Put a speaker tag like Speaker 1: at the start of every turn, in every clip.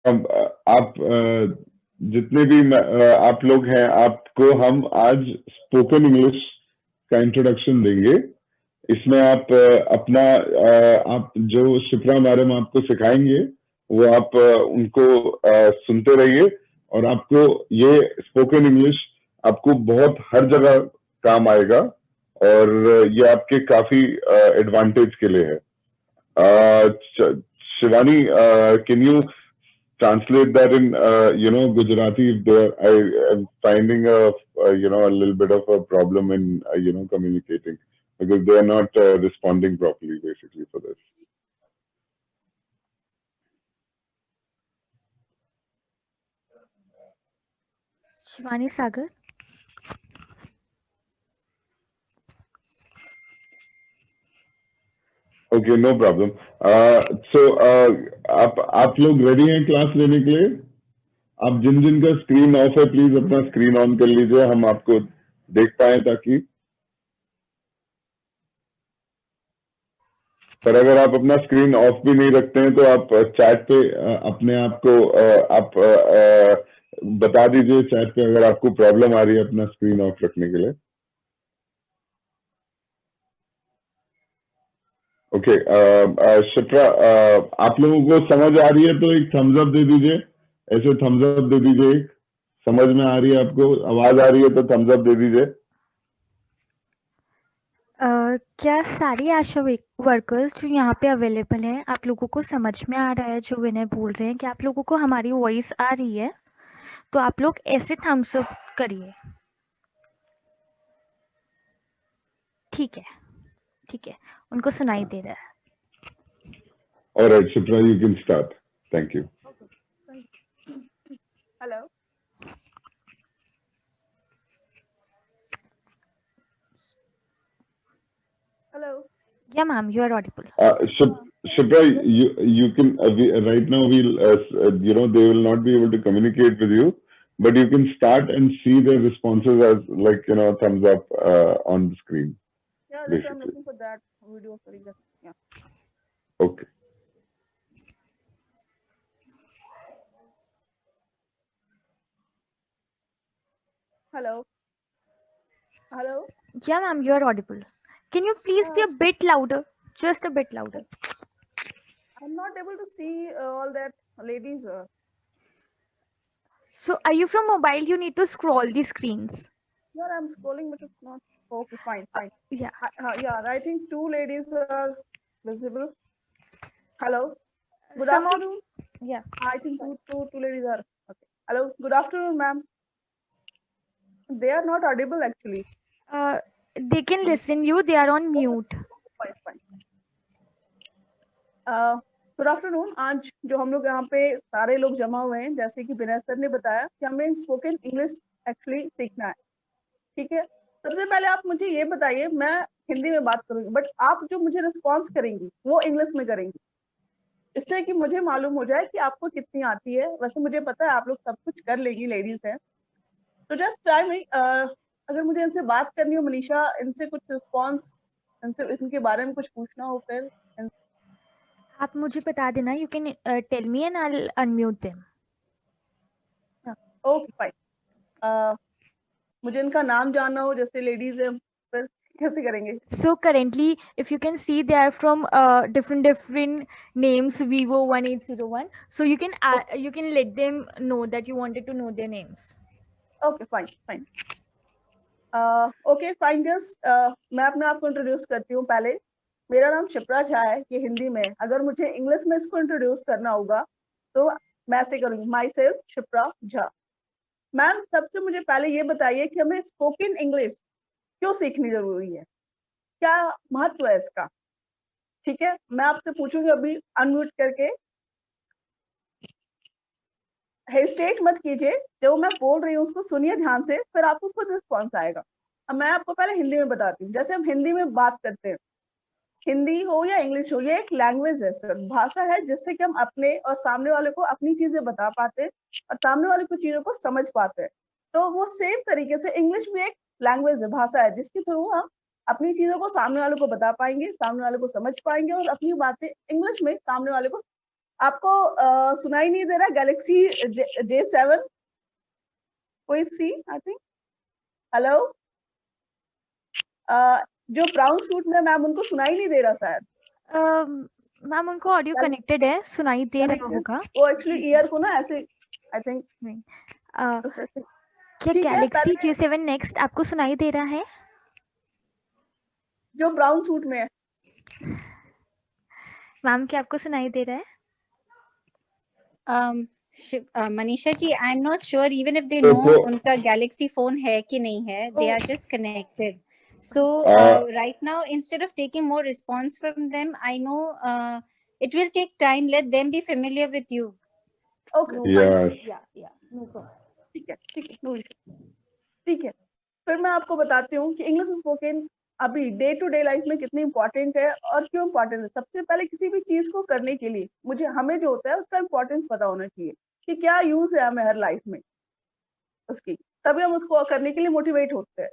Speaker 1: अब आप जितने भी आप लोग हैं, आपको हम आज स्पोकन इंग्लिश का इंट्रोडक्शन देंगे। इसमें आप अपना आप जो शिप्रा मैडम आपको सिखाएंगे वो आप उनको सुनते रहिए, और आपको ये स्पोकन इंग्लिश आपको बहुत हर जगह काम आएगा, और ये आपके काफी एडवांटेज के लिए है। Shivani, can you translate that in Gujarati? If there, I am finding a little bit of a problem in communicating, because they are not responding properly basically for this.
Speaker 2: Shivani Sagar.
Speaker 1: Okay, no problem. So आप लोग ready हैं class लेने के लिए? आप जिन जिन का screen of है please अपना स्क्रीन ऑन कर लीजिए, हम आपको देख पाए, ताकि पर अगर आप अपना स्क्रीन ऑफ भी नहीं रखते हैं तो आप चैट पे अपने आप को आप बता दीजिए चैट पे अगर आपको प्रॉब्लम आ रही है अपना स्क्रीन ऑफ रखने के लिए। ओके, शिप्रा, आप लोगों को समझ आ रही है तो एक थम्स अप दे दीजिए, ऐसे थम्स अप दे दीजिए। एक समझ में आ रही है, आपको आवाज आ रही है तो थम्स अप दे दीजिए।
Speaker 2: क्या सारी आशा वर्कर्स जो यहाँ पे अवेलेबल हैं, आप लोगों को समझ में आ रहा है जो विनय बोल रहे हैं? कि आप लोगों को हमारी वॉइस आ रही है? तो आप लोग ऐसे थम्स अप करिए। ठीक है, ठीक है, उनको सुनाई दे रहा है।
Speaker 1: Alright, Shipra, you can start. Thank you.
Speaker 3: Hello. Hello.
Speaker 2: Yeah, ma'am, you are audible.
Speaker 1: Shipra, you can right now we'll they will not be able to communicate with you, but you can start and see their responses as like thumbs up on the screen.
Speaker 3: Yeah, that's I'm looking for that video for you. Yeah.
Speaker 1: Okay.
Speaker 3: Hello. Hello.
Speaker 2: Yeah, ma'am, you are audible. Can you please be a bit louder? Just a bit louder.
Speaker 3: I'm not able to see all that ladies.
Speaker 2: So, are you from mobile? You need to scroll the screens.
Speaker 3: Yeah, I'm scrolling, but it's not. Okay, fine, fine.
Speaker 2: Yeah.
Speaker 3: Yeah, I think two ladies are visible. Hello. Good
Speaker 2: Some
Speaker 3: afternoon.
Speaker 2: Yeah.
Speaker 3: I think two ladies are. Okay. Hello. Good afternoon, ma'am. They are not audible actually.
Speaker 2: They can listen you. They are on mute.
Speaker 3: Fine, fine. Good afternoon. आज जो हम लोग यहाँ पे सारे लोग जमा हुए हैं, जैसे कि विनय सर ने बताया कि हमें स्पोकन इंग्लिश एक्चुअली सीखना है। ठीक है, सबसे पहले आप मुझे ये बताइए, मैं हिंदी में बात करूंगी, बट आप जो मुझे रिस्पॉन्स करेंगी वो इंग्लिश में करेंगी, इससे कि मुझे मालूम हो जाए कि आपको कितनी आती है। वैसे मुझे पता है आप लोग सब कुछ कर लेंगी, लेडीज है, तो जस्ट टाइम अगर मुझे इनसे बात करनी हो, मनीषा, इनसे कुछ रिस्पॉन्स, इनसे इनके बारे में कुछ पूछना हो, फिर
Speaker 2: आप मुझे बता देना। You can tell me and I will unmute them.
Speaker 3: Okay fine. मुझे इनका नाम जानना हो, जैसे लेडीज है, फिर कैसे करेंगे?
Speaker 2: So currently, if you can see, they are from different names, Vivo 1801. So you can let them know that you wanted to know their names.
Speaker 3: Okay fine fine. Okay fine, just मैं अपने आप को introduce करती हूँ। पहले मेरा नाम शिप्रा झा है, ये हिंदी में। अगर मुझे इंग्लिश में इसको इंट्रोड्यूस करना होगा तो मैं ऐसे करूँगी, my self Shipra Jha. Ma'am, सबसे मुझे पहले ये बताइए कि हमें स्पोकन इंग्लिश क्यों सीखनी जरूरी है, क्या महत्व है इसका? ठीक है, मैं आपसे पूछूंगी अभी अनम्यूट करके, हेजिटेट मत कीजिए, जो मैं बोल रही हूँ उसको सुनिए ध्यान से, फिर आपको खुद रिस्पॉन्स आएगा। अब मैं आपको पहले हिंदी में बताती हूँ। जैसे हम हिंदी में बात करते हैं, हिंदी हो या इंग्लिश हो, ये एक लैंग्वेज है सर, भाषा है, जिससे कि हम अपने और सामने वाले को अपनी चीजें बता पाते हैं और सामने वाले को चीजों को समझ पाते हैं। तो वो सेम तरीके से इंग्लिश भी एक लैंग्वेज है, भाषा है, जिसके थ्रू हम अपनी चीजों को सामने वाले को बता पाएंगे, सामने वाले को समझ पाएंगे और अपनी बातें इंग्लिश में सामने वाले को आपको सुनाई नहीं दे रहा? गैलेक्सी J7 कोई सी आई थिंक। हेलो, जो ब्राउन सूट में मैम, उनको सुनाई नहीं दे रहा शायद।
Speaker 2: मैम उनको ऑडियो कनेक्टेड है, सुनाई दे रहा होगा।
Speaker 3: वो एक्चुअली ईयर को ना ऐसे आई थिंक
Speaker 2: क्या
Speaker 3: ठीक है,
Speaker 2: गैलेक्सी
Speaker 3: पहले
Speaker 2: J7 नेक्स्ट आपको सुनाई दे रहा है?
Speaker 3: जो ब्राउन सूट में है।
Speaker 2: मैम क्या आपको सुनाई दे रहा है?
Speaker 4: Manisha ji, I am not sure even if they know
Speaker 1: Oppo,
Speaker 4: उनका गैलेक्सी फोन है कि नहीं है, they are just connected. So right now, instead of taking more response from them, I know it will take time. Let them be familiar with you.
Speaker 3: Okay
Speaker 1: yes.
Speaker 4: Yeah, no problem.
Speaker 3: ठीक है, no issue, ठीक है। फिर मैं आपको बताती हूँ कि इंग्लिश स्पोकन अभी डे टू डे लाइफ में कितनी इंपॉर्टेंट है और क्यों इंपॉर्टेंट है। सबसे पहले किसी भी चीज को करने के लिए हमें जो होता है उसका इंपॉर्टेंस पता होना चाहिए कि क्या यूज है हमें हर लाइफ में उसकी, तभी हम उसको करने के लिए मोटिवेट होते हैं।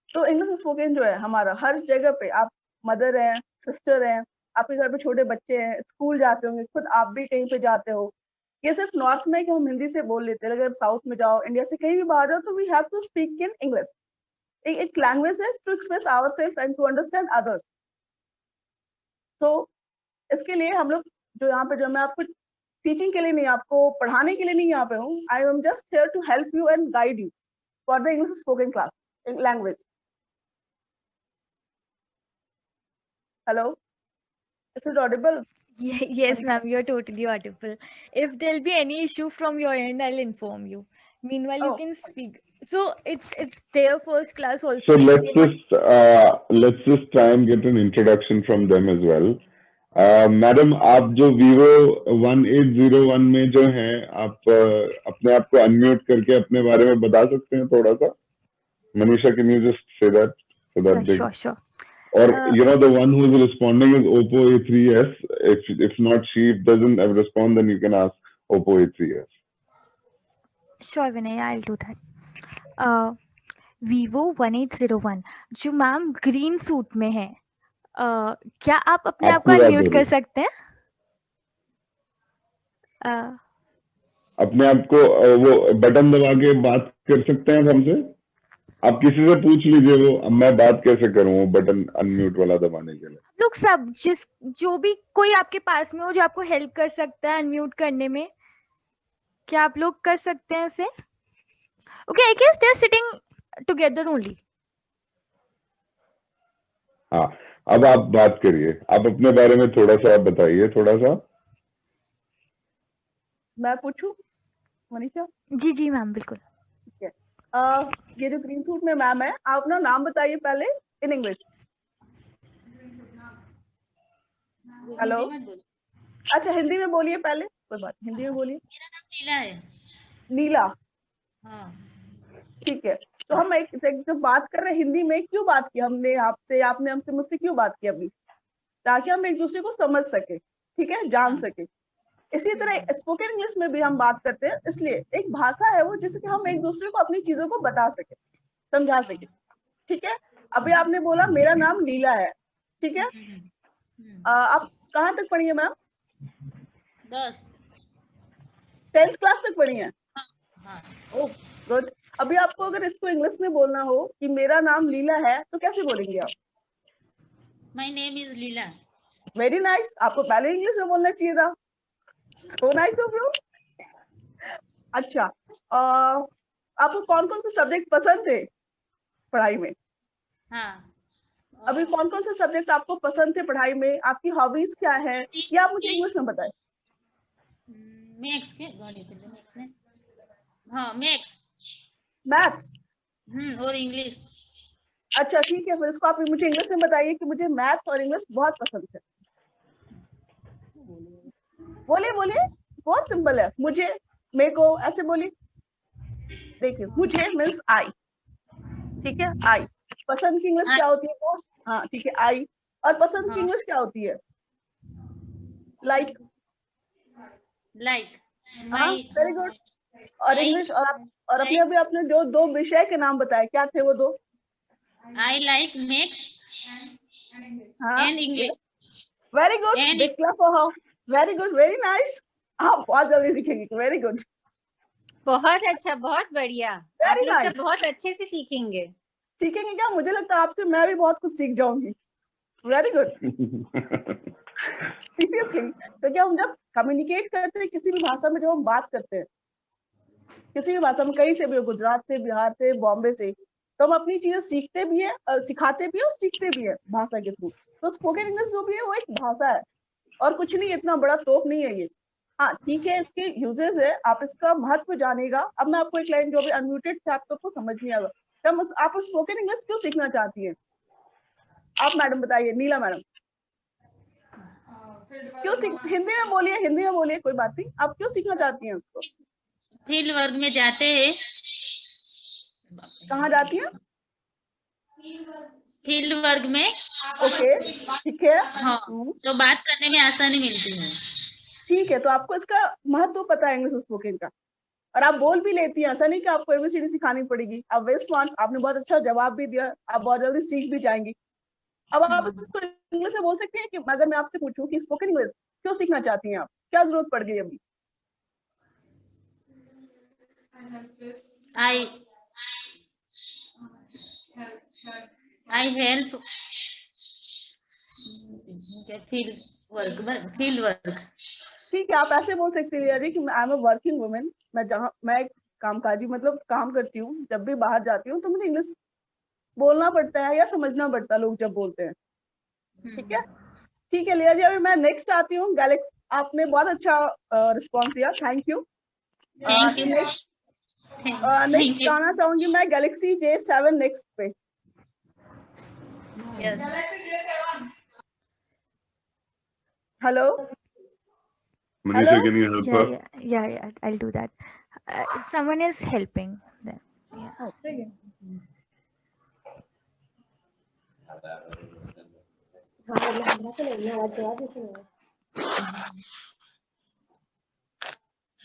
Speaker 3: तो इंग्लिश स्पोकन जो है हमारा हर जगह पे, आप मदर हैं, सिस्टर हैं, आपके घर पे छोटे बच्चे हैं, स्कूल जाते होंगे, खुद आप भी कहीं पे जाते हो। ये सिर्फ नॉर्थ में कि हम हिंदी से बोल लेते हैं, अगर साउथ में जाओ, इंडिया से कहीं भी बाहर जाओ, तो we have to speak in English. एक लैंग्वेज है to express ourselves and to understand others. तो इसके लिए हम लोग जो यहाँ पे, जो मैं आपको टीचिंग के लिए नहीं, आपको पढ़ाने के लिए नहीं यहाँ पे हूँ, I am just here to help you and guide you for the English spoken class language. Hello, is it audible?
Speaker 2: Yes, ma'am, you're totally audible. If there'll be any issue from your end, I'll inform you. Meanwhile, you
Speaker 3: Oh.
Speaker 2: can speak. So it's their first class also.
Speaker 1: So let's just try and get an introduction from them as well. Madam, आप जो Vivo 1801 में जो हैं, आप अपने आप को unmute करके अपने बारे में बता सकते हैं थोड़ा सा? Manisha, can you just say that so that they...
Speaker 2: Sure.
Speaker 1: Or the one who is responding is Oppo A3s. If not, she doesn't respond, then you can ask Oppo A3s.
Speaker 2: Sure, Vinay, I'll do that. Vivo 1801 जो ma'am green suit में है, क्या आप अपने आप को unmute कर सकते हैं?
Speaker 1: अपने आप को वो बटन दबा के बात कर सकते हैं हमसे? आप किसी से पूछ लीजिए वो, अब मैं बात कैसे करूं वो बटन अनम्यूट वाला दबाने के लिए?
Speaker 2: लोग सब जो भी कोई आपके पास में हो जो आपको हेल्प कर सकता है अनम्यूट करने में, क्या आप लोग कर सकते हैं इसे? Okay, I guess they are sitting together only.
Speaker 1: हाँ, अब आप बात करिए, आप अपने बारे में थोड़ा सा बताइए, थोड़ा सा।
Speaker 3: मैं पूछूं मनीषा?
Speaker 2: जी मैम, बिल्कुल।
Speaker 3: ठीक है, ये जो ग्रीन सूट में मैम है, आप अपना नाम बताइए पहले इन इंग्लिश। हेलो, अच्छा हिंदी में बोलिए पहले, कोई बात, हिंदी में बोलिए।
Speaker 5: मेरा नाम नीला है।
Speaker 3: नीला,
Speaker 5: हाँ।
Speaker 3: ठीक है। तो हम एक जब बात कर रहे हैं हिंदी में, क्यों बात की हमने आपसे, आपने हमसे, मुझसे क्यों बात की अभी? ताकि हम एक दूसरे को समझ सके, ठीक है, जान सके। इसी तरह स्पोकन इंग्लिश में भी हम बात करते हैं, इसलिए एक भाषा है वो जिससे हम एक दूसरे को अपनी चीजों को बता सके, समझा सके, ठीक है। अभी आपने बोला मेरा नाम नीला है, ठीक है। आप कहाँ तक पढ़ी है मैम? 10th क्लास तक पढ़ी है? Oh good. अभी आपको अगर इसको इंग्लिश में बोलना हो कि मेरा नाम लीला है, तो कैसे बोलेंगे आप?
Speaker 5: My name is Leela.
Speaker 3: Very nice, आपको पहले इंग्लिश में बोलना चाहिए था। So nice of you. अच्छा, आपको कौन कौन से सब्जेक्ट पसंद थे पढ़ाई में?
Speaker 5: हाँ।
Speaker 3: अभी कौन कौन से सब्जेक्ट आपको पसंद थे पढ़ाई में? आपकी हॉबीज क्या है, ये आप मुझे इंग्लिश में बताएं।
Speaker 5: मैथ्स के हाँ,
Speaker 3: मैथ्स
Speaker 5: और इंग्लिश।
Speaker 3: अच्छा ठीक है, फिर इसको आप मुझे इंग्लिश में बताइए कि मुझे मैथ्स और इंग्लिश बहुत पसंद है। बोलिए, बहुत सिंपल है। मुझे, मेरे को, ऐसे बोलिए। देखिए, मुझे मीन्स आई, ठीक है, आई। पसंद की इंग्लिश क्या होती है वो? हाँ ठीक है, आई। और पसंद की इंग्लिश क्या होती है? लाइक। हाँ, वेरी गुड। और इंग्लिश, और अपने अभी आपने जो 2 विषय के नाम बताए, क्या थे वो 2?
Speaker 5: I like maths and English.
Speaker 3: Very good,
Speaker 5: And
Speaker 3: big clap for her. Very good, very nice. आप बहुत जल्दी सीखेंगे, वेरी गुड,
Speaker 4: बहुत अच्छा, बहुत बढ़िया। आप
Speaker 3: वेरी
Speaker 4: लोग
Speaker 3: नाइस।
Speaker 4: सब बहुत अच्छे से सीखेंगे।
Speaker 3: सीखेंगे क्या? मुझे लगता है आपसे मैं भी बहुत कुछ सीख जाऊंगी। Very good, seriously. क्योंकि हम जब कम्युनिकेट करते हैं किसी भी भाषा में, जब हम बात करते हैं किसी भी भाषा में, कहीं से भी हो, गुजरात से, बिहार से, बॉम्बे से, तो हम अपनी चीजें सीखते भी है, सिखाते भी है और सीखते भी है भाषा के थ्रू। तो स्पोकन इंग्लिश जो भी है वो एक भाषा है और कुछ नहीं, इतना बड़ा तोप नहीं है ये। हाँ ठीक है, इसके यूजेस है, आप इसका महत्व जानेगा। अब मैं आपको एक लाइन, जो भी अनम्यूटेड थे, आपको समझ नहीं आएगा, तो आप स्पोकन इंग्लिश क्यों सीखना चाहती है? आप मैडम बताइए, नीला मैडम, क्यों सीख, हिंदी में बोलिए, हिंदी में बोलिए, कोई बात नहीं, आप क्यों सीखना चाहती हैं उसको?
Speaker 5: फील्ड वर्क में जाते हैं।
Speaker 3: कहाँ जाती हैं?
Speaker 5: फील्ड वर्क में।
Speaker 3: ओके, ठीक है।
Speaker 5: हाँ, तो बात करने में आसानी मिलती है।
Speaker 3: ठीक है, तो आपको इसका महत्व पता है इंग्लिश स्पोकन का, और आप बोल भी लेती हैं। ऐसा नहीं कि आपको एबीसीडी सिखानी पड़ेगी। आप वेरी स्मार्ट, आपने बहुत अच्छा जवाब भी दिया, आप बहुत जल्दी सीख भी जाएंगी। अब आप इसको इंग्लिश में बोल सकते हैं कि अगर मैं आपसे पूछूं कि स्पोकन इंग्लिश क्यों सीखना चाहती हैं आप, क्या जरूरत पड़ गई अभी?
Speaker 5: I help field work.
Speaker 3: ठीक है, आप ऐसे बोल सकते हैं जी कि I am a working women, मैं एक कामकाजी, मतलब काम करती हूँ। जब भी बाहर जाती हूँ तो मुझे इंग्लिश बोलना पड़ता है या समझना पड़ता है लोग जब बोलते हैं। ठीक है, ठीक है लिया जी। अभी मैं नेक्स्ट आती हूँ, गैलेक्सी। आपने बहुत अच्छा रिस्पॉन्स दिया, thank you.
Speaker 5: Thank you.
Speaker 3: Next गाना चाहूंगी मैं, गैलेक्सी J7 नेक्स्ट पे। Hello,
Speaker 1: Manisha, can you help her?
Speaker 2: Yeah, I'll do that. Someone is helping them.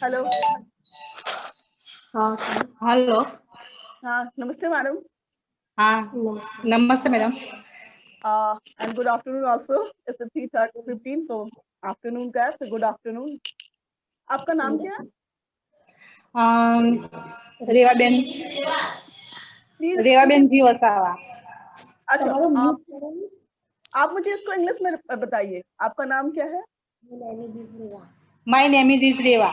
Speaker 3: Hello,
Speaker 6: hello.
Speaker 3: हाँ नमस्ते मैडम।
Speaker 6: हाँ नमस्ते madam.
Speaker 3: And good afternoon also. It's 3:15, तो afternoon का है, तो गुड आफ्टरनून। आपका नाम क्या है?
Speaker 6: रेवा बेन,
Speaker 3: प्लीज।
Speaker 6: रेवा बेन जी वसावा।
Speaker 3: अच्छा, आप मुझे इसको इंग्लिश में बताइए, आपका नाम क्या है?
Speaker 6: My name is Reva.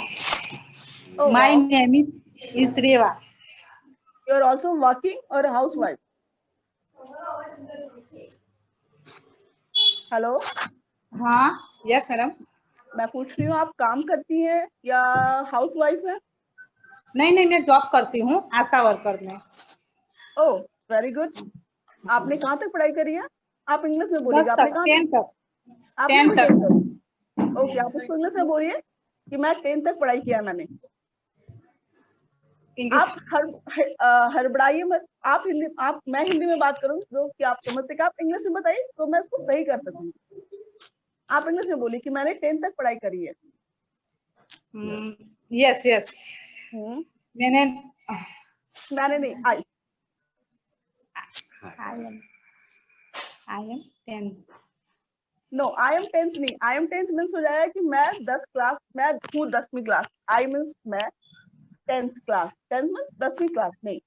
Speaker 3: Oh,
Speaker 6: my
Speaker 3: wow.
Speaker 6: Name is Reva.
Speaker 3: You are also working or a housewife? Hello,
Speaker 6: हाँ यस मैडम।
Speaker 3: मैं पूछ रही हूँ आप काम करती हैं या हाउसवाइफ हैं?
Speaker 6: नहीं, मैं जॉब करती हूँ आशा वर्कर में।
Speaker 3: Oh very good. आपने कहाँ तक पढ़ाई करी है? आप इंग्लिश में बोलिएगा,
Speaker 6: 10
Speaker 3: आपने
Speaker 6: तक,
Speaker 3: कहाँ
Speaker 6: 10
Speaker 3: तक?
Speaker 6: तक,
Speaker 3: आपने
Speaker 6: 10
Speaker 3: भी
Speaker 6: तक।
Speaker 3: 10 तक? ओके, आप उसको इंग्लिश में बोलिए कि मैं 10 तक पढ़ाई किया मैंने। आप हड़बड़ाइए मत। आप हिंदी, मैं हिंदी में बात करूँ जो कि आप समझ सके, आप इंग्लिश में बताइए तो मैं उसको सही कर सकूंगी। आप इंग्लिश में बोलिए कि मैंने 10 तक पढ़ाई करी है।
Speaker 6: यस मैंने
Speaker 3: नहीं, I
Speaker 6: am 10।
Speaker 3: No, I am 10th नहीं, आई एम 10th मीन्स हो जाएगा कि मैं मैं हूँ 10वीं क्लास। आई मीन्स मैं 10th क्लास, 10th मीन्स 10वीं क्लास नहीं।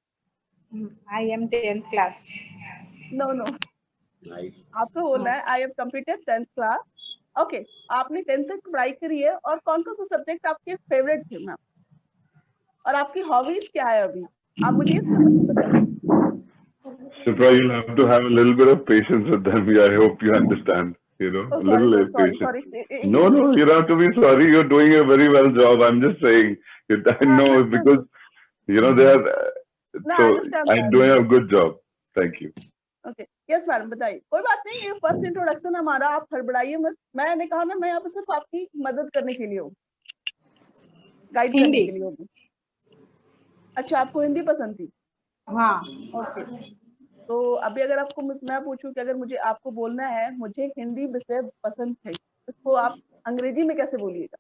Speaker 6: I am 10th class.
Speaker 3: No, आपको बोलना है I am completed 10th class. Okay, आपने 10th तक पढ़ाई करी है, और कौन कौन सा सब्जेक्ट आपके फेवरेट थे मैम, और आपकी हॉबीज क्या है अभी, आप मुझे ये बताइए।
Speaker 1: Shipra, you'll have to have a little bit of patience with them. I hope you understand. You know,
Speaker 3: Oh,
Speaker 1: a
Speaker 3: sorry,
Speaker 1: little
Speaker 3: sir, sorry.
Speaker 1: patience. No, you don't have to be sorry. You're doing a very well job. I'm just saying. I know because they are.
Speaker 3: No,
Speaker 1: So
Speaker 3: I understand
Speaker 1: I'm
Speaker 3: that.
Speaker 1: doing a good job. Thank you.
Speaker 3: Okay, yes madam बताइए। कोई बात नहीं, ये first introduction हमारा, आप हड़बड़ाइए मत। मैंने कहा ना, मैं यहाँ पे सिर्फ आपकी मदद करने के लिए हूँ, गाइड करने के लिए हूँ। अच्छा, आपको हिंदी पसंद थी?
Speaker 6: हाँ।
Speaker 3: ओके, तो अभी अगर आपको मैं पूछूं कि अगर मुझे आपको बोलना है मुझे हिंदी विषय पसंद है, इसको आप अंग्रेजी में कैसे बोलिएगा?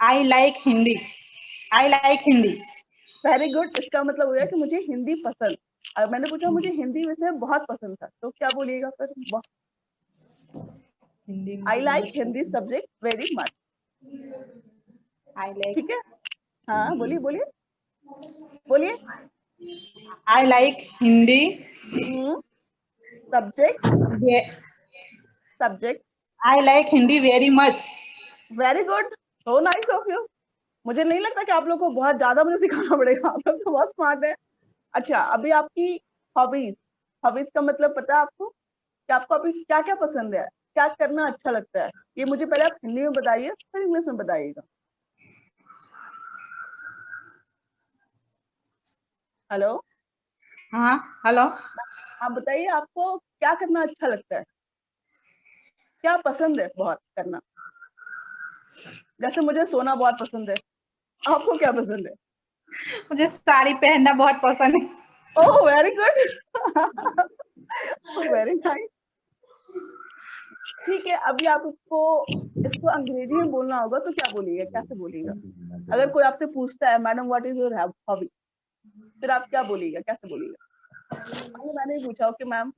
Speaker 6: I like Hindi.
Speaker 3: Very good, इसका मतलब हो गया कि मुझे हिंदी पसंद। मैंने पूछा मुझे हिंदी विषय बहुत पसंद था, तो क्या बोलिएगा फिर?
Speaker 6: Hindi
Speaker 3: I like Hindi subject very much.
Speaker 6: I like
Speaker 3: ठीक है, हाँ बोलिए बोलिए बोलिए।
Speaker 6: I like Hindi
Speaker 3: subject subject
Speaker 6: I like Hindi very much.
Speaker 3: Very good, so nice of you. मुझे नहीं लगता कि आप लोग को बहुत ज्यादा मुझे सिखाना पड़ेगा, आप लोग तो बहुत स्मार्ट है। अच्छा, अभी आपकी हॉबीज, हॉबीज का मतलब पता है आपको कि आपको अभी क्या क्या पसंद है, क्या करना अच्छा लगता है? ये मुझे पहले आप हिंदी में बताइए, फिर इंग्लिश में बताइएगा। हेलो,
Speaker 6: हाँ हेलो।
Speaker 3: आप बताइए आपको क्या करना अच्छा लगता है, क्या पसंद है बहुत करना? जैसे मुझे सोना बहुत पसंद है, आपको क्या पसंद है?
Speaker 6: मुझे साड़ी पहनना बहुत पसंद है।
Speaker 3: Oh very good, very nice. ठीक है, अभी आप इसको अंग्रेजी में बोलना होगा तो क्या बोलिएगा, कैसे बोलिएगा? अगर कोई आपसे पूछता है madam what is your hobby, फिर आप क्या बोलिएगा, कैसे बोलिएगा? मैंने पूछा कि मैम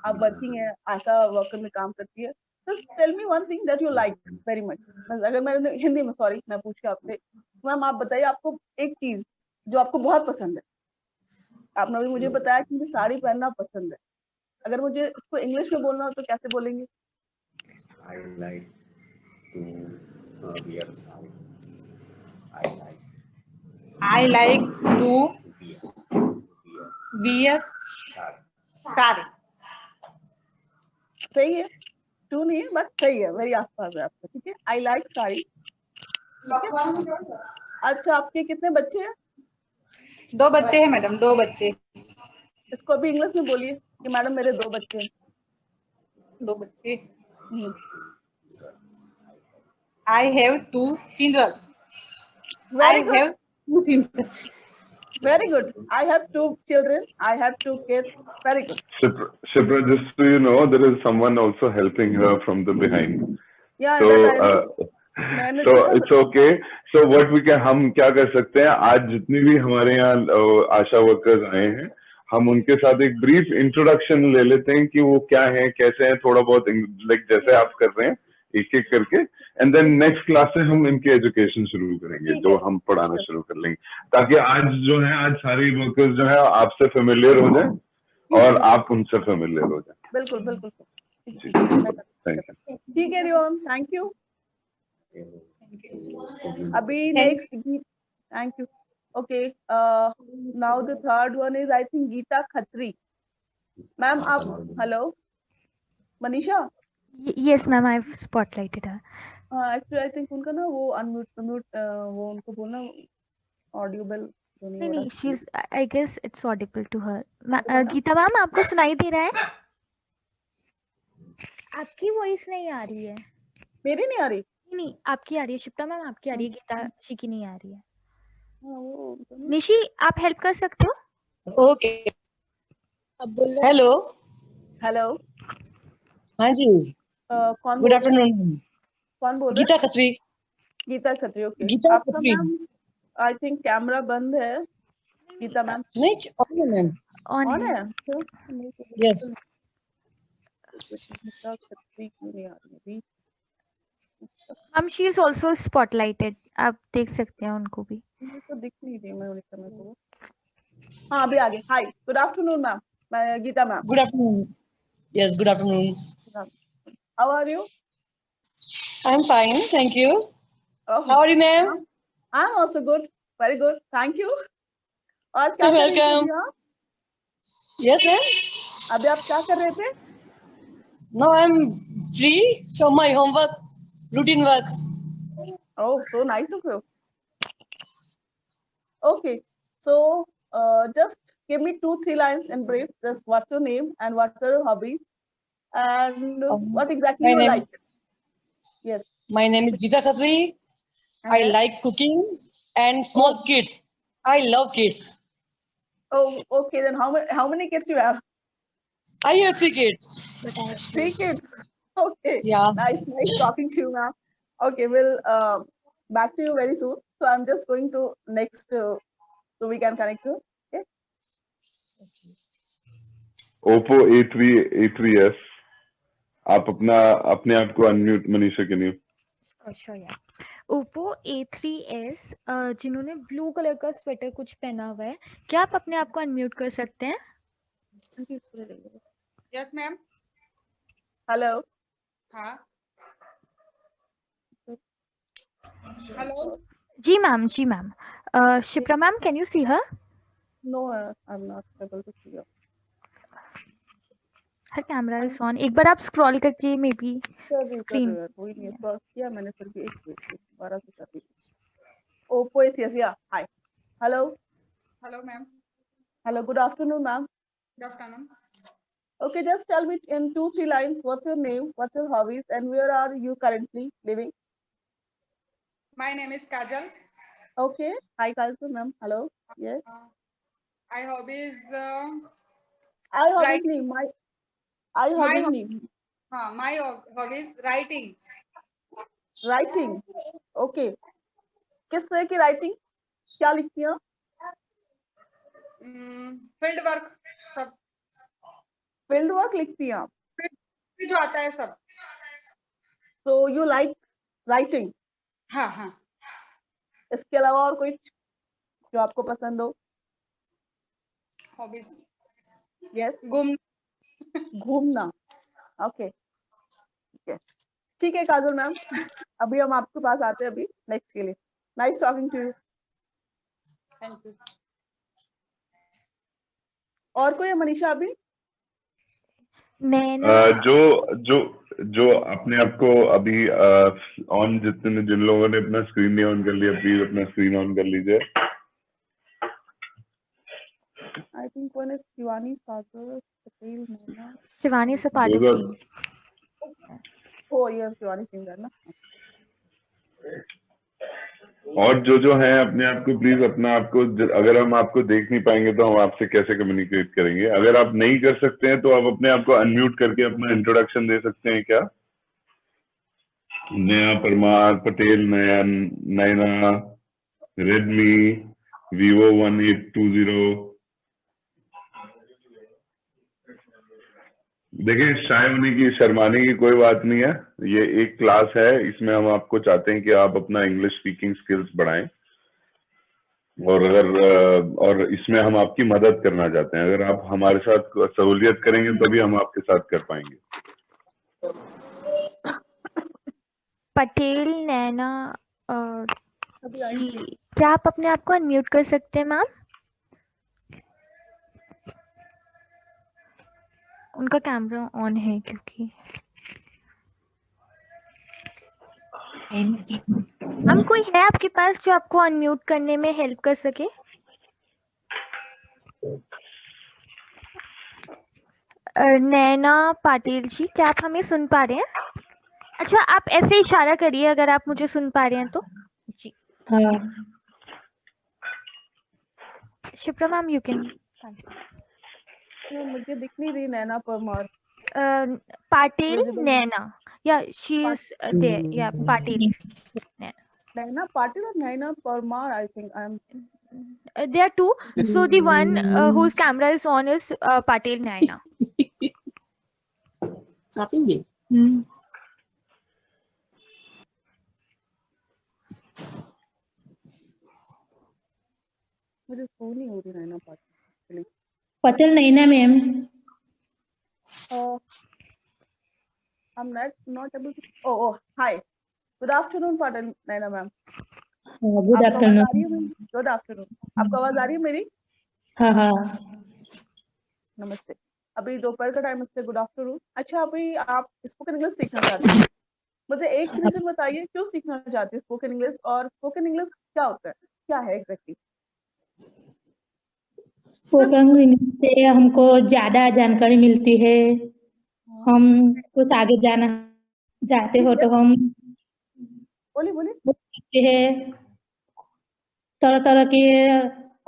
Speaker 3: आप वर्किंग है, आशा वर्कर में काम करती है, just tell me one thing that you like very much. अगर मैंने हिंदी में, सॉरी मैं पूछूं आपसे, मैम आप बताइए आपको एक चीज जो आपको बहुत पसंद है। आपने अभी मुझे बताया कि मुझे साड़ी पहनना पसंद है, अगर मुझे इसको इंग्लिश में बोलना हो तो कैसे बोलेंगे?
Speaker 7: I like to wear sari. I like
Speaker 6: I like to
Speaker 7: wear
Speaker 6: wear
Speaker 7: sari.
Speaker 6: Sari.
Speaker 3: सही है, टू नहीं है बट सही है, मेरी आसपास है आपका। ठीक है, आई लाइक साड़ी। अच्छा, आपके कितने बच्चे हैं?
Speaker 6: 2 बच्चे हैं मैडम, 2 बच्चे।
Speaker 3: इसको अभी इंग्लिश में बोलिए कि मैडम मेरे 2 बच्चे हैं।
Speaker 6: 2 बच्चे।
Speaker 3: Hmm,
Speaker 6: I have 2 children.
Speaker 3: Very
Speaker 6: I
Speaker 3: good,
Speaker 6: have 2 children.
Speaker 3: very good. I have 2 children, I have 2 kids, very good.
Speaker 1: Shipra, just so you know, there is someone also helping her from the behind.
Speaker 3: Yeah,
Speaker 1: So,
Speaker 3: that I know. मैंने
Speaker 1: so
Speaker 3: देखा
Speaker 1: it's okay. So what we can, हम क्या कर सकते हैं, आज जितनी भी हमारे यहाँ आशा वर्कर्स आए हैं, हम उनके साथ एक ब्रीफ इंट्रोडक्शन ले लेते हैं कि वो क्या है, कैसे हैं, थोड़ा बहुत लाइक जैसे आप कर रहे हैं एक एक करके, एंड देन नेक्स्ट क्लास से हम इनकी एजुकेशन शुरू करेंगे,
Speaker 3: ठीक
Speaker 1: जो
Speaker 3: है,
Speaker 1: हम पढ़ाना शुरू कर लेंगे, ताकि आज जो है, आज सारे वर्कर्स जो है आपसे फेमिलियर हो जाए और आप उनसे फेमिलियर हो जाए।
Speaker 3: बिल्कुल बिल्कुल।
Speaker 1: Thank you.
Speaker 3: ठीक है रियोन, थैंक यू। अभी next, thank you. Okay, now the third one is I think Geeta Khatri. Ma'am आप, hello Manisha.
Speaker 2: Yes, ma'am, I've spotlighted her.
Speaker 3: Actually I think उनका ना वो अनम्यूट वो उनको बोलना ऑडियो बेल जो नहीं हो
Speaker 2: नहीं,
Speaker 3: रहा।
Speaker 2: she's, I guess it's audible to her. Geeta ma'am, आपको सुनाई दे रहा है? आपकी वॉइस नहीं आ रही है।
Speaker 3: मेरी नहीं आ रही?
Speaker 2: नहीं, आपकी आ रही है शिप्रा मैम, आपकी आ रही है, गीता शी की नहीं आ रही है।
Speaker 3: हाँ, वो
Speaker 2: निशी, आप हेल्प कर सकते हो?
Speaker 8: ओके। हेलो।
Speaker 3: हेलो,
Speaker 8: हाँ जी,
Speaker 3: कौन
Speaker 8: गुड
Speaker 3: बोल रहे हैं?
Speaker 8: आफ्टरनून।
Speaker 3: कौन बोल रहे
Speaker 8: गीता
Speaker 3: हैं?
Speaker 8: खत्री।
Speaker 3: गीता खत्री। ओके,
Speaker 8: गीता
Speaker 3: आपका
Speaker 8: Khatri.
Speaker 3: Ma'am I think camera बंद है। गीता मैम
Speaker 8: नहीं, ऑन है मैम।
Speaker 2: ऑन
Speaker 3: ऑन
Speaker 2: है।
Speaker 3: है? तो नहीं तो
Speaker 8: यस।
Speaker 3: गीता खत्री क्यों नहीं आ रही अभी?
Speaker 2: मैम, शी इज ऑल्सो स्पॉटलाइटेड, आप देख सकते हैं उनको भी।
Speaker 3: मुझे तो दिख नहीं रही, मैं उनका मैं को। हाँ अभी आगे। हाय, गुड आफ्टरनून मैम, मैं Geeta ma'am.
Speaker 8: Good afternoon. Yes, good afternoon.
Speaker 3: How are you?
Speaker 8: I am fine, thank you. How are you ma'am?
Speaker 3: I am also good, very good, thank you. और क्या कर रही थी अभी आप?
Speaker 8: Yes ma'am.
Speaker 3: अभी आप क्या कर रहे थे?
Speaker 8: Now I am free from my homework, routine work.
Speaker 3: Oh, so nice of you. Okay, so just give me 2-3 lines in brief. Just what's your name and what are your hobbies and what exactly you like? Yes.
Speaker 8: My name is Geeta Khatri. I like cooking and small kids. I love kids.
Speaker 3: Oh, okay. Then how many kids you have?
Speaker 8: I have 3 kids.
Speaker 3: 3 kids. Okay.
Speaker 8: Yeah.
Speaker 3: Nice talking to you, ma'am. Okay, we'll back to you very soon. So I'm just going to next, so we can connect you. Okay.
Speaker 1: Oppo A3s। आप अपने आप को unmute, Manisha के लिए।
Speaker 2: अच्छा यार, Oppo A3s जिन्होंने blue colour का स्वेटर कुछ पहना हुआ है, क्या आप अपने आप को अनम्यूट कर सकते हैं?
Speaker 6: Yes ma'am.
Speaker 3: हेलो।
Speaker 6: हाँ। हेलो।
Speaker 2: जी मैम, जी ma'am. Shipra ma'am, can you see her?
Speaker 3: No, I am not able to see.
Speaker 2: Her camera is on. एक बार आप स्क्रॉल करके मे बी
Speaker 3: कर
Speaker 2: स्क्रीन।
Speaker 3: रही है, कोई नहीं क्रॉस किया मैंने, फिर भी एक मिनट दोबारा से कर रही हूँ। Oppo A3s, या hi, hello.
Speaker 6: Hello ma'am.
Speaker 3: Hello, good afternoon ma'am.
Speaker 6: Good afternoon.
Speaker 3: Okay, just tell me in 2-3 lines what's your name, what's your hobbies, and where are you currently living?
Speaker 6: My name is Kajal.
Speaker 3: Okay, hi Kalsu ma'am. Hello. Yes.
Speaker 6: I hobbies
Speaker 3: I hobbies
Speaker 6: Right.
Speaker 3: नहीं, I
Speaker 6: My
Speaker 3: hobbies
Speaker 6: ho-
Speaker 3: नहीं,
Speaker 6: my hobbies writing.
Speaker 3: writing. Okay. किस तरह की writing? क्या लिखती हैं?
Speaker 6: Field work सब,
Speaker 3: Field work लिखती हैं आप?
Speaker 6: जो आता है सब।
Speaker 3: So you like writing?
Speaker 6: हाँ हाँ।
Speaker 3: इसके अलावा और कोई जो आपको पसंद हो?
Speaker 6: Hobbies
Speaker 3: Yes.
Speaker 6: घूमना।
Speaker 3: Okay. ठीक है काजल मैम, अभी हम आपके पास आते हैं अभी नेक्स्ट के लिए। Nice talking to you.
Speaker 6: Thank you.
Speaker 3: और कोई है मनीषा अभी?
Speaker 2: नैना।
Speaker 1: जो अपने आप को अभी ऑन, जिन लोगों ने अपना स्क्रीन नहीं ऑन कर लिया, प्लीज अपना स्क्रीन ऑन कर लीजिए।
Speaker 3: I think one is Shivani Sagar Patel Naina.
Speaker 2: Shivani is a part of team.
Speaker 3: ओ ये शिवानी सिंगर ना।
Speaker 1: और जो हैं अपने आप को प्लीज, अपना आपको, अगर हम आपको देख नहीं पाएंगे तो हम आपसे कैसे कम्युनिकेट करेंगे? अगर आप नहीं कर सकते हैं तो आप अपने आप को अनम्यूट करके अपना इंट्रोडक्शन दे सकते हैं क्या? नया परमार, पटेल नैना, रेडमी, Vivo 1820। देखिए, शाय होने की, शर्माने की कोई बात नहीं है। ये एक क्लास है, इसमें हम आपको चाहते हैं कि आप अपना इंग्लिश स्पीकिंग स्किल्स बढ़ाएं, और इसमें हम आपकी मदद करना चाहते हैं। अगर आप हमारे साथ सहूलियत करेंगे तभी हम आपके साथ कर पाएंगे।
Speaker 2: पटेल नैना
Speaker 3: अभी आएंगे।
Speaker 2: जी, क्या आप अपने आप को अनम्यूट कर सकते हैं मैम? उनका कैमरा ऑन है क्योंकि हम, कोई है आपके पास जो आपको अनम्यूट करने में हेल्प कर सके? नैना पाटिल जी, क्या आप हमें सुन पा रहे हैं? अच्छा, आप ऐसे इशारा करिए अगर आप मुझे सुन पा रहे हैं तो। जी
Speaker 6: हाँ।
Speaker 2: Shipra ma'am, you can.
Speaker 3: मुझे दिख नहीं रही नैना परमार।
Speaker 2: पाटिल
Speaker 3: Visible.
Speaker 2: नैना, या शी इज देयर, या पाटिल
Speaker 3: नैना पाटिल और Naina Parmar, I think I am.
Speaker 2: there are two, so the one whose camera is on is Patil Naina.
Speaker 3: मुझे फोन नहीं हो रही नैना Patil.
Speaker 6: Patel Naina ma'am.
Speaker 3: I'm not able to. Oh, hi. Good afternoon, Patil Naina ma'am.
Speaker 6: Good
Speaker 3: आपको आवाज आ रही है
Speaker 6: afternoon.
Speaker 3: मेरी? Good afternoon. आपको आवाज आ रही है मेरी?
Speaker 6: हाँ हाँ।
Speaker 3: नमस्ते। अभी दोपहर का टाइम है, गुड आफ्टरनून। अच्छा, अभी आप स्पोकन इंग्लिश सीखना चाहते हैं? मुझे एक रीजन बताइए क्यों सीखना चाहते हैं स्पोकन इंग्लिश, और स्पोकन इंग्लिश क्या होता है, क्या है एग्जैक्टली?
Speaker 6: स्पोकन इंग्लिश से हमको ज्यादा जानकारी मिलती है। हम कुछ आगे जाना चाहते हो तो हम
Speaker 3: बोलिए बोलिए।
Speaker 6: सकते हैं। तरह तरह के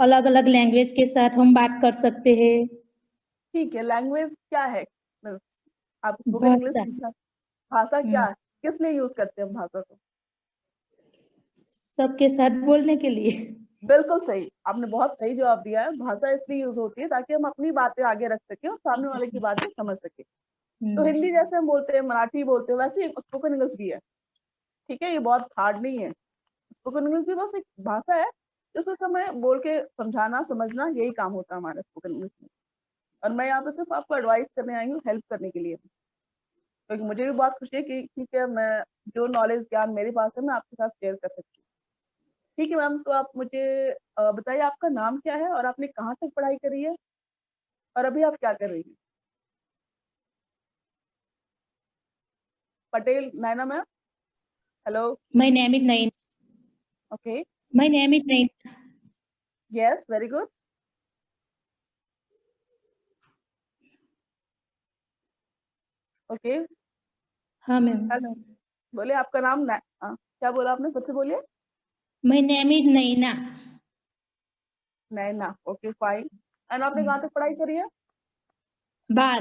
Speaker 6: अलग अलग लैंग्वेज के साथ हम बात कर सकते हैं।
Speaker 3: ठीक है, लैंग्वेज क्या है? आप स्पोकन इंग्लिश
Speaker 6: भाषा।
Speaker 3: सीखना, भाषा क्या है, किस लिए यूज करते हैं हम भाषा को?
Speaker 6: सबके साथ बोलने के लिए।
Speaker 3: बिल्कुल सही, आपने बहुत सही जवाब दिया है। भाषा इसलिए यूज होती है ताकि हम अपनी बातें आगे रख सकें और सामने वाले की बातें समझ सके। तो हिंदी जैसे हम बोलते हैं, मराठी बोलते हैं, वैसे ही स्पोकन इंग्लिश भी है। ठीक है, ये बहुत हार्ड नहीं है। स्पोकन इंग्लिश भी बस एक भाषा है जिसको हमें बोल के समझाना समझना, यही काम होता है हमारा स्पोकन इंग्लिश में। और मैं यहाँ पे सिर्फ आपको एडवाइस करने आई हूँ, हेल्प करने के लिए, क्योंकि मुझे भी बहुत खुशी है कि ठीक है, मैं जो नॉलेज ज्ञान मेरे पास है मैं आपके साथ शेयर कर सकती हूँ। ठीक है मैम, तो आप मुझे बताइए आपका नाम क्या है और आपने कहाँ तक पढ़ाई करी है और अभी आप क्या कर रही हैं? Patel Naina ma'am, hello.
Speaker 6: My name is Naina.
Speaker 3: Okay,
Speaker 6: My name is Naina.
Speaker 3: Yes, very good. Okay,
Speaker 6: हाँ मैम।
Speaker 3: हेलो, बोले आपका नाम क्या बोला आपने, फिर से बोलिए।
Speaker 6: My name is Naina.
Speaker 3: Naina, okay fine. And आपने कहाँ तक पढ़ाई करी है?
Speaker 6: बार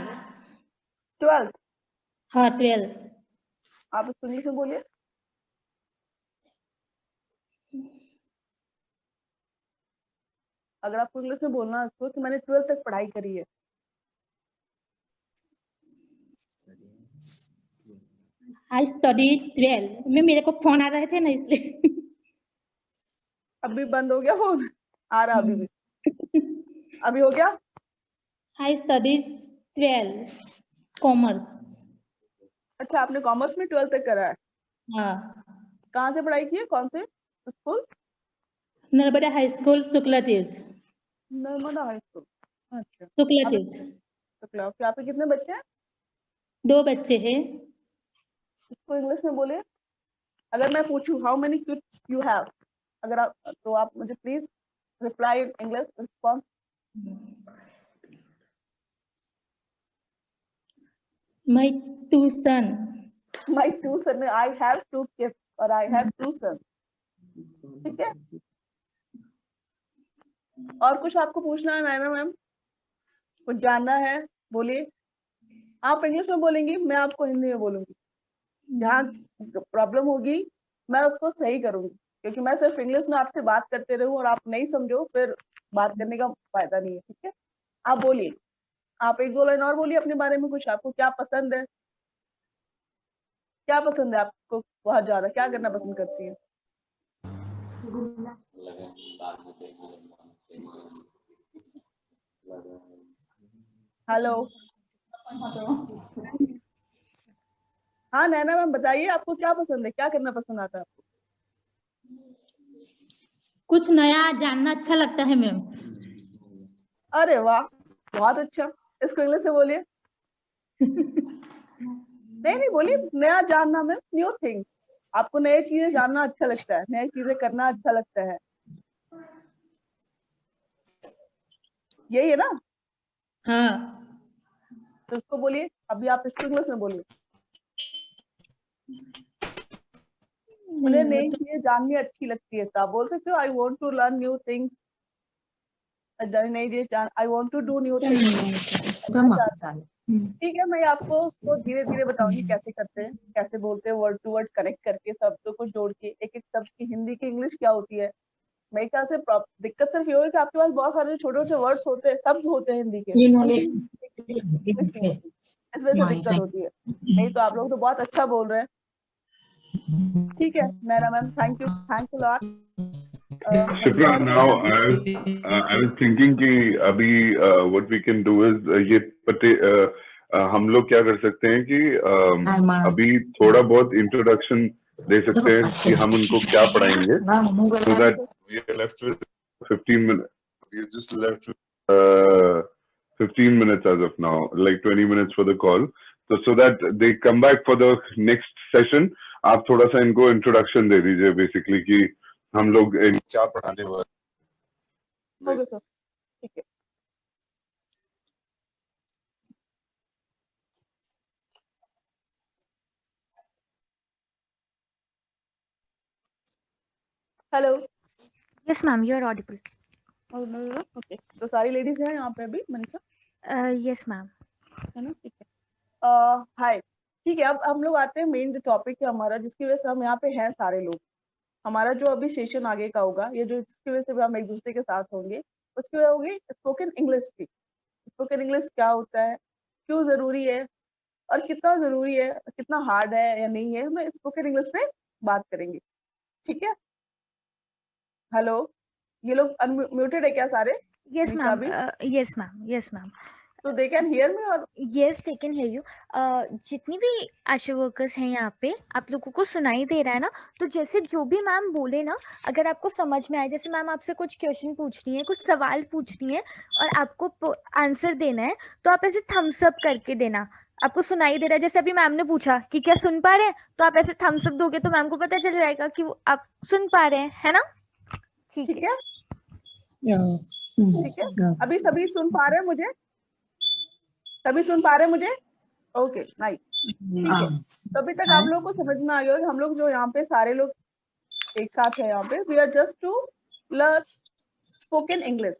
Speaker 3: 12th।
Speaker 6: हाँ 12.
Speaker 3: आप इसको इंग्लिश में बोलिए। अगर आपको इंग्लिश में बोलना है इसको कि मैंने 12th तक पढ़ाई करी है।
Speaker 6: I studied 12. मैं मेरे को फोन आ रहे थे ना इसलिए।
Speaker 3: अभी बंद हो गया फोन? आ रहा अभी भी? अभी हो गया?
Speaker 6: I studied 12 commerce.
Speaker 3: अच्छा, आपने कॉमर्स में 12th तक करा है?
Speaker 6: हाँ
Speaker 3: कहाँ से पढ़ाई की है, कौन से school?
Speaker 6: Narmada high school Shukla Tirth.
Speaker 3: Narmada high school. अच्छा,
Speaker 6: शुक्ला
Speaker 3: आप
Speaker 6: तीर्थ।
Speaker 3: तो यहाँ पे कितने बच्चे हैं?
Speaker 6: 2 बच्चे हैं।
Speaker 3: इसको इंग्लिश में बोलिए। अगर मैं पूछूं how many kids you have, अगर आप, तो आप मुझे please reply in English, response.
Speaker 6: My 2 son.
Speaker 3: My 2 son, I have 2 kids और आई हैव 2 सन। ठीक है, और कुछ आपको पूछना है नैना मैम, कुछ जानना है, बोलिए। आप इंग्लिश में बोलेंगी, मैं आपको हिंदी में बोलूंगी। जहाँ प्रॉब्लम होगी मैं उसको सही करूंगी, क्योंकि मैं सिर्फ इंग्लिश में आपसे बात करते रहूं और आप नहीं समझो, फिर बात करने का फायदा नहीं है। ठीक है, आप बोलिए, आप 1-2 लाइन और बोलिए अपने बारे में। कुछ आपको क्या पसंद है, क्या पसंद है आपको बहुत ज्यादा, क्या करना पसंद करती है? हेलो, हाँ नैना मैम बताइए, आपको क्या पसंद है, क्या करना पसंद आता है आपको?
Speaker 6: कुछ नया जानना अच्छा लगता है मैम।
Speaker 3: अरे वाह, बहुत अच्छा। इसको इंग्लिश से बोलिए। नहीं बोलिए, नया जानना में न्यू थिंग। आपको नई चीजें जानना अच्छा लगता है, नई चीजें करना अच्छा लगता है, यही है ना?
Speaker 6: हाँ
Speaker 3: तो इसको बोलिए, अभी आप इसको इंग्लिश में बोलिए। मुझे नई चीजें जाननी अच्छी लगती है, तो आप बोल सकते हो I want to learn new things. नई चीजें, I want to do new things. ठीक है, मैं आपको उसको धीरे धीरे बताऊंगी कैसे करते हैं, कैसे बोलते हैं, वर्ड टू वर्ड कनेक्ट करके, शब्दों को जोड़ के, एक एक शब्द की हिंदी की इंग्लिश क्या होती है। मेरे ख्याल से दिक्कत सिर्फ ये होगी कि आपके पास बहुत सारे छोटे छोटे वर्ड्स होते हैं, शब्द होते हैं हिंदी के, इंग्लिश नहीं होती, इस वजह से दिक्कत होती है। नहीं तो आप लोग तो बहुत अच्छा बोल रहे हैं। ठीक है Naina ma'am, thank you, thanks a lot.
Speaker 1: Shukla, now I was thinking कि अभी what we can do is ये हम लोग क्या कर सकते हैं कि अभी थोड़ा बहुत इंट्रोडक्शन दे सकते हैं कि हम उनको क्या पढ़ाएंगे, so that we are left with 15 minutes. We are just left with 15 minutes as of now, like 20 minutes for the call. So that they come back for the next session, आप थोड़ा सा इनको इंट्रोडक्शन दे दीजिए basically कि हम लोग क्या पढ़ाने वाले।
Speaker 3: ओके सर, ठीक है। Hello,
Speaker 2: Yes, ma'am, you're audible.
Speaker 3: Okay, तो सारी लेडीज हैं यहाँ पे अभी, मनीषा
Speaker 2: Yes, ma'am.
Speaker 3: है ना? ठीक है, हाय। ठीक है, अब हम लोग आते हैं मेन जो टॉपिक है हमारा, जिसकी वजह से हम यहाँ पे हैं सारे लोग। हमारा जो अभी सेशन आगे का होगा, ये जो जिसकी वजह से भी हम एक दूसरे के साथ होंगे, उसकी वजह होगी स्पोकन इंग्लिश की। स्पोकन इंग्लिश क्या होता है, क्यों जरूरी है, और कितना जरूरी है, कितना हार्ड है या नहीं है, हम स्पोकन इंग्लिश में बात करेंगे। ठीक है। हेलो, ये लोग अनम्यूटेड है क्या सारे?
Speaker 2: Yes,
Speaker 3: Mika
Speaker 2: ma'am.
Speaker 3: भी,
Speaker 2: Yes, ma'am. Yes, ma'am.
Speaker 3: तो दे कैन हियर मी? और
Speaker 2: Yes, they can hear you. जितनी भी आशा वर्कर्स हैं यहाँ पे, आप लोगों को सुनाई दे रहा है ना? तो जैसे जो भी मैम बोले ना, अगर आपको समझ में आए, जैसे मैम आपसे कुछ क्वेश्चन पूछ रही है, कुछ सवाल पूछ रही है और आपको आंसर देना है, तो आप ऐसे थम्स अप करके देना। आपको सुनाई दे रहा है, जैसे अभी मैम ने पूछा कि क्या सुन पा रहे हैं, तो आप ऐसे थम्स अप दोगे तो मैम को पता चल जाएगा कि आप सुन पा रहे हैं, है ना? ठीक
Speaker 3: ठीक
Speaker 2: है।
Speaker 3: है, ठीक है। अभी सभी सुन पा रहे हैं मुझे? सभी सुन पा रहे हैं मुझे? Okay, nice. ठीक है, तो अभी तक आप लोग को समझ में आ गया होगा, हम लोग जो यहाँ पे सारे लोग एक साथ है यहाँ पे, we are just to learn spoken English.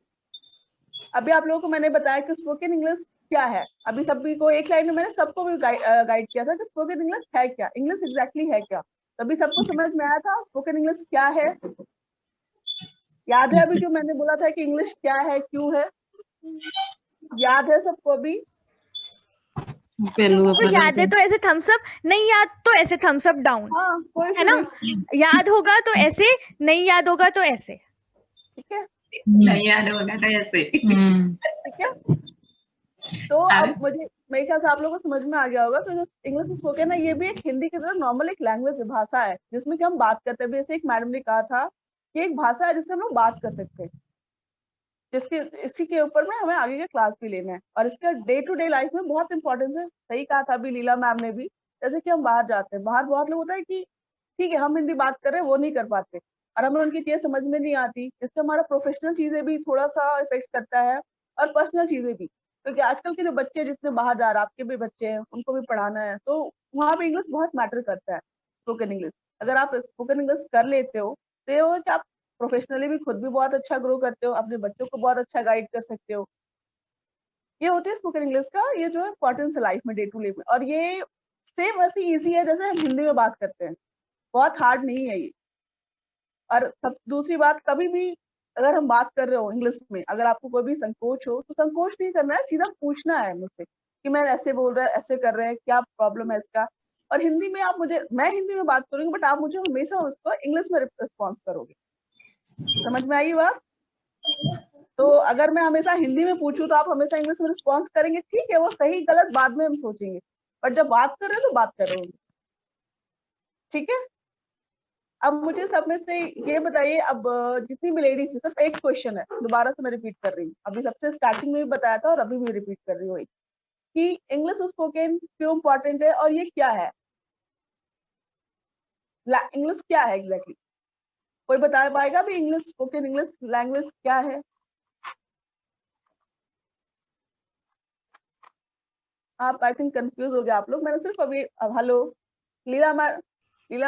Speaker 3: अभी आप लोगों को मैंने बताया कि स्पोकन इंग्लिश क्या है। अभी सभी को एक लाइन में मैंने सबको भी गाइड किया था कि स्पोकन इंग्लिश है क्या, इंग्लिश एग्जैक्टली है क्या। तभी सबको समझ में आया था स्पोकन इंग्लिश क्या है। याद है अभी जो मैंने बोला था कि इंग्लिश क्या है, क्यों है? याद है सबको अभी?
Speaker 2: तो याद है तो ऐसे थम्स अप, नहीं याद तो ऐसे थम्स अप डाउन,
Speaker 3: हाँ, कोई
Speaker 2: है ना? याद होगा तो ऐसे, नहीं याद होगा तो ऐसे।
Speaker 3: ठीक है,
Speaker 9: नहीं याद होगा तो ऐसे।
Speaker 3: ठीक है। तो अब मुझे मेरे ख्याल से आप लोगों को समझ में आ गया होगा। तो जो इंग्लिश स्पोकन है, ये भी एक हिंदी की तरह नॉर्मल एक लैंग्वेज भाषा है, जिसमें कि हम बात करते हैं। जैसे एक मैडम ने कहा था कि एक भाषा है जिससे हम लोग बात कर सकते हैं, जिसके इसी के ऊपर में हमें आगे का क्लास भी लेना है, और इसका डे टू डे लाइफ में बहुत इंपॉर्टेंस है। सही कहा था अभी लीला मैम ने भी, जैसे कि हम बाहर जाते हैं, बाहर बहुत लोग होता है कि ठीक है हम हिंदी बात कर रहे हैं, वो नहीं कर पाते, और हमें उनकी चीजें समझ में नहीं आती। इससे हमारा प्रोफेशनल चीजें भी थोड़ा सा इफेक्ट करता है, और पर्सनल चीजें भी। क्योंकि आजकल के जो बच्चे जिसमें बाहर जा रहे हैं, आपके भी बच्चे हैं, उनको भी पढ़ाना है, तो वहाँ पे इंग्लिश बहुत मैटर करता है। स्पोकन इंग्लिश अगर आप स्पोकन इंग्लिश कर लेते हो, तो ये होगा कि आप प्रोफेशनली भी खुद भी बहुत अच्छा ग्रो करते हो, अपने बच्चों को बहुत अच्छा गाइड कर सकते हो। ये होती है स्पोकन इंग्लिश का ये जो इम्पोर्टेंस है लाइफ में, डे टू डे में। और ये सेम वैसे इजी है जैसे हम हिंदी में बात करते हैं, बहुत हार्ड नहीं है ये। और दूसरी बात, कभी भी अगर हम बात कर रहे हो इंग्लिश में, अगर आपको कोई भी संकोच हो, तो संकोच नहीं करना है, सीधा पूछना है मुझसे कि मैं ऐसे बोल रहा है, ऐसे कर रहे हैं, क्या प्रॉब्लम है इसका। और हिंदी में आप मुझे, मैं हिंदी में बात करूंगी, बट आप मुझे हमेशा उसको इंग्लिश में रिस्पॉन्स करोगे। समझ में आई बात? तो अगर मैं हमेशा हिंदी में पूछूं तो आप हमेशा इंग्लिश में रिस्पॉन्स करेंगे, ठीक है, वो सही गलत बाद में हम सोचेंगे, बट जब बात कर रहे हो तो बात कर रहे होंगे। ठीक है। अब मुझे सब में से ये बताइए, अब जितनी भी लेडीज थी, सिर्फ एक क्वेश्चन है, दोबारा से मैं रिपीट कर रही हूँ, अभी सबसे स्टार्टिंग में भी बताया था और अभी भी रिपीट कर रही हूँ कि इंग्लिश स्पोकन क्यों इम्पोर्टेंट है और ये क्या है, इंग्लिश क्या है एग्जैक्टली। कोई बता पाएगा भी इंग्लिश स्पोकन इंग्लिश लैंग्वेज क्या है? आप आई थिंक कंफ्यूज हो गए आप लोग। मैंने सिर्फ अभी हेलो लीला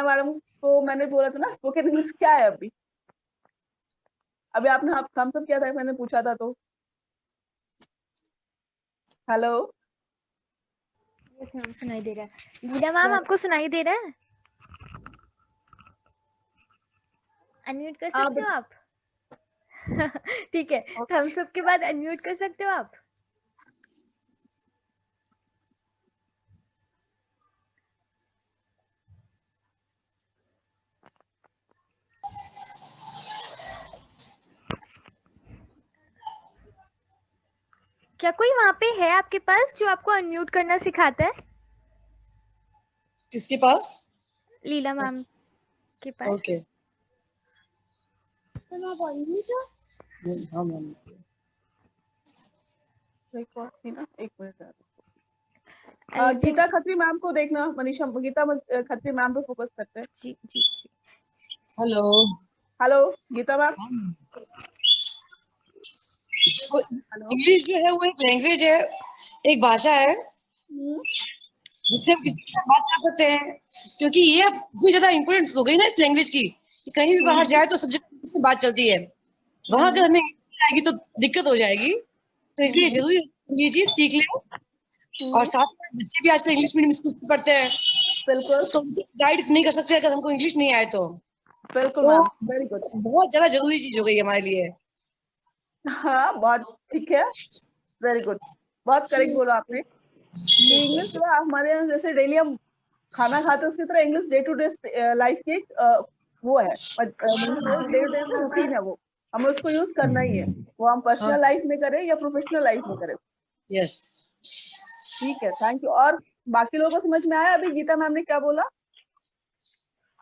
Speaker 3: मैडम को मैंने बोला था ना स्पोकन इंग्लिश क्या है। अभी आपने हम सब क्या था, मैंने पूछा था तो। हेलो,
Speaker 2: यस मैम, सुनाई दे रहा है। लीला मैम आपको सुनाई दे रहा है? अनम्यूट कर सकते हो आप? ठीक है, थम्स अप के बाद अनम्यूट कर सकते हो आप। क्या कोई वहाँ पे है आपके पास जो आपको अनम्यूट करना सिखाता है?
Speaker 8: किसके पास?
Speaker 2: लीला मैम के पास।
Speaker 8: ओके।
Speaker 3: एक मिनट, गीता खत्री मैम को देखना, मनीषा गीता खत्री मैम पे फोकस करते हैं।
Speaker 2: जी जी जी।
Speaker 8: Hello
Speaker 3: hello Geeta ma'am.
Speaker 8: English जो है वो एक लैंग्वेज है, एक भाषा है जिससे हम किसी के साथ बात कर सकते हैं, क्योंकि ये अब बहुत ज्यादा इम्पोर्टेंट हो गई ना इस लैंग्वेज की, कि कहीं भी बाहर जाए तो सब जगह से बात चलती है। वहां अगर हमें आएगी तो दिक्कत हो जाएगी, तो इसलिए जरूरी ये चीज सीख ले। और साथ में बच्चे भी आजकल इंग्लिश मीडियम स्कूल पढ़ते हैं,
Speaker 3: बिल्कुल,
Speaker 8: तो गाइड नहीं कर सकते अगर हमको इंग्लिश नहीं आए तो।
Speaker 3: बिल्कुल
Speaker 8: तो
Speaker 3: मैम, वेरी गुड।
Speaker 8: बहुत ज्यादा जरूरी चीज हो गई है हमारे लिए।
Speaker 3: हाँ, बहुत ठीक है, वेरी गुड, बहुत करेक्ट बोला आपने। इंग्लिश जो है हमारे यहाँ जैसे डेली हम खाना खाते हैं, उसी तरह English day to day life की एक वो है, डे टू डे रूटीन है, वो हमें उसको यूज करना ही है, वो हम पर्सनल लाइफ में करें या प्रोफेशनल लाइफ में करें।
Speaker 8: यस,
Speaker 3: ठीक है, थैंक यू। और बाकी लोगों को समझ में आया अभी गीता मैम ने क्या बोला?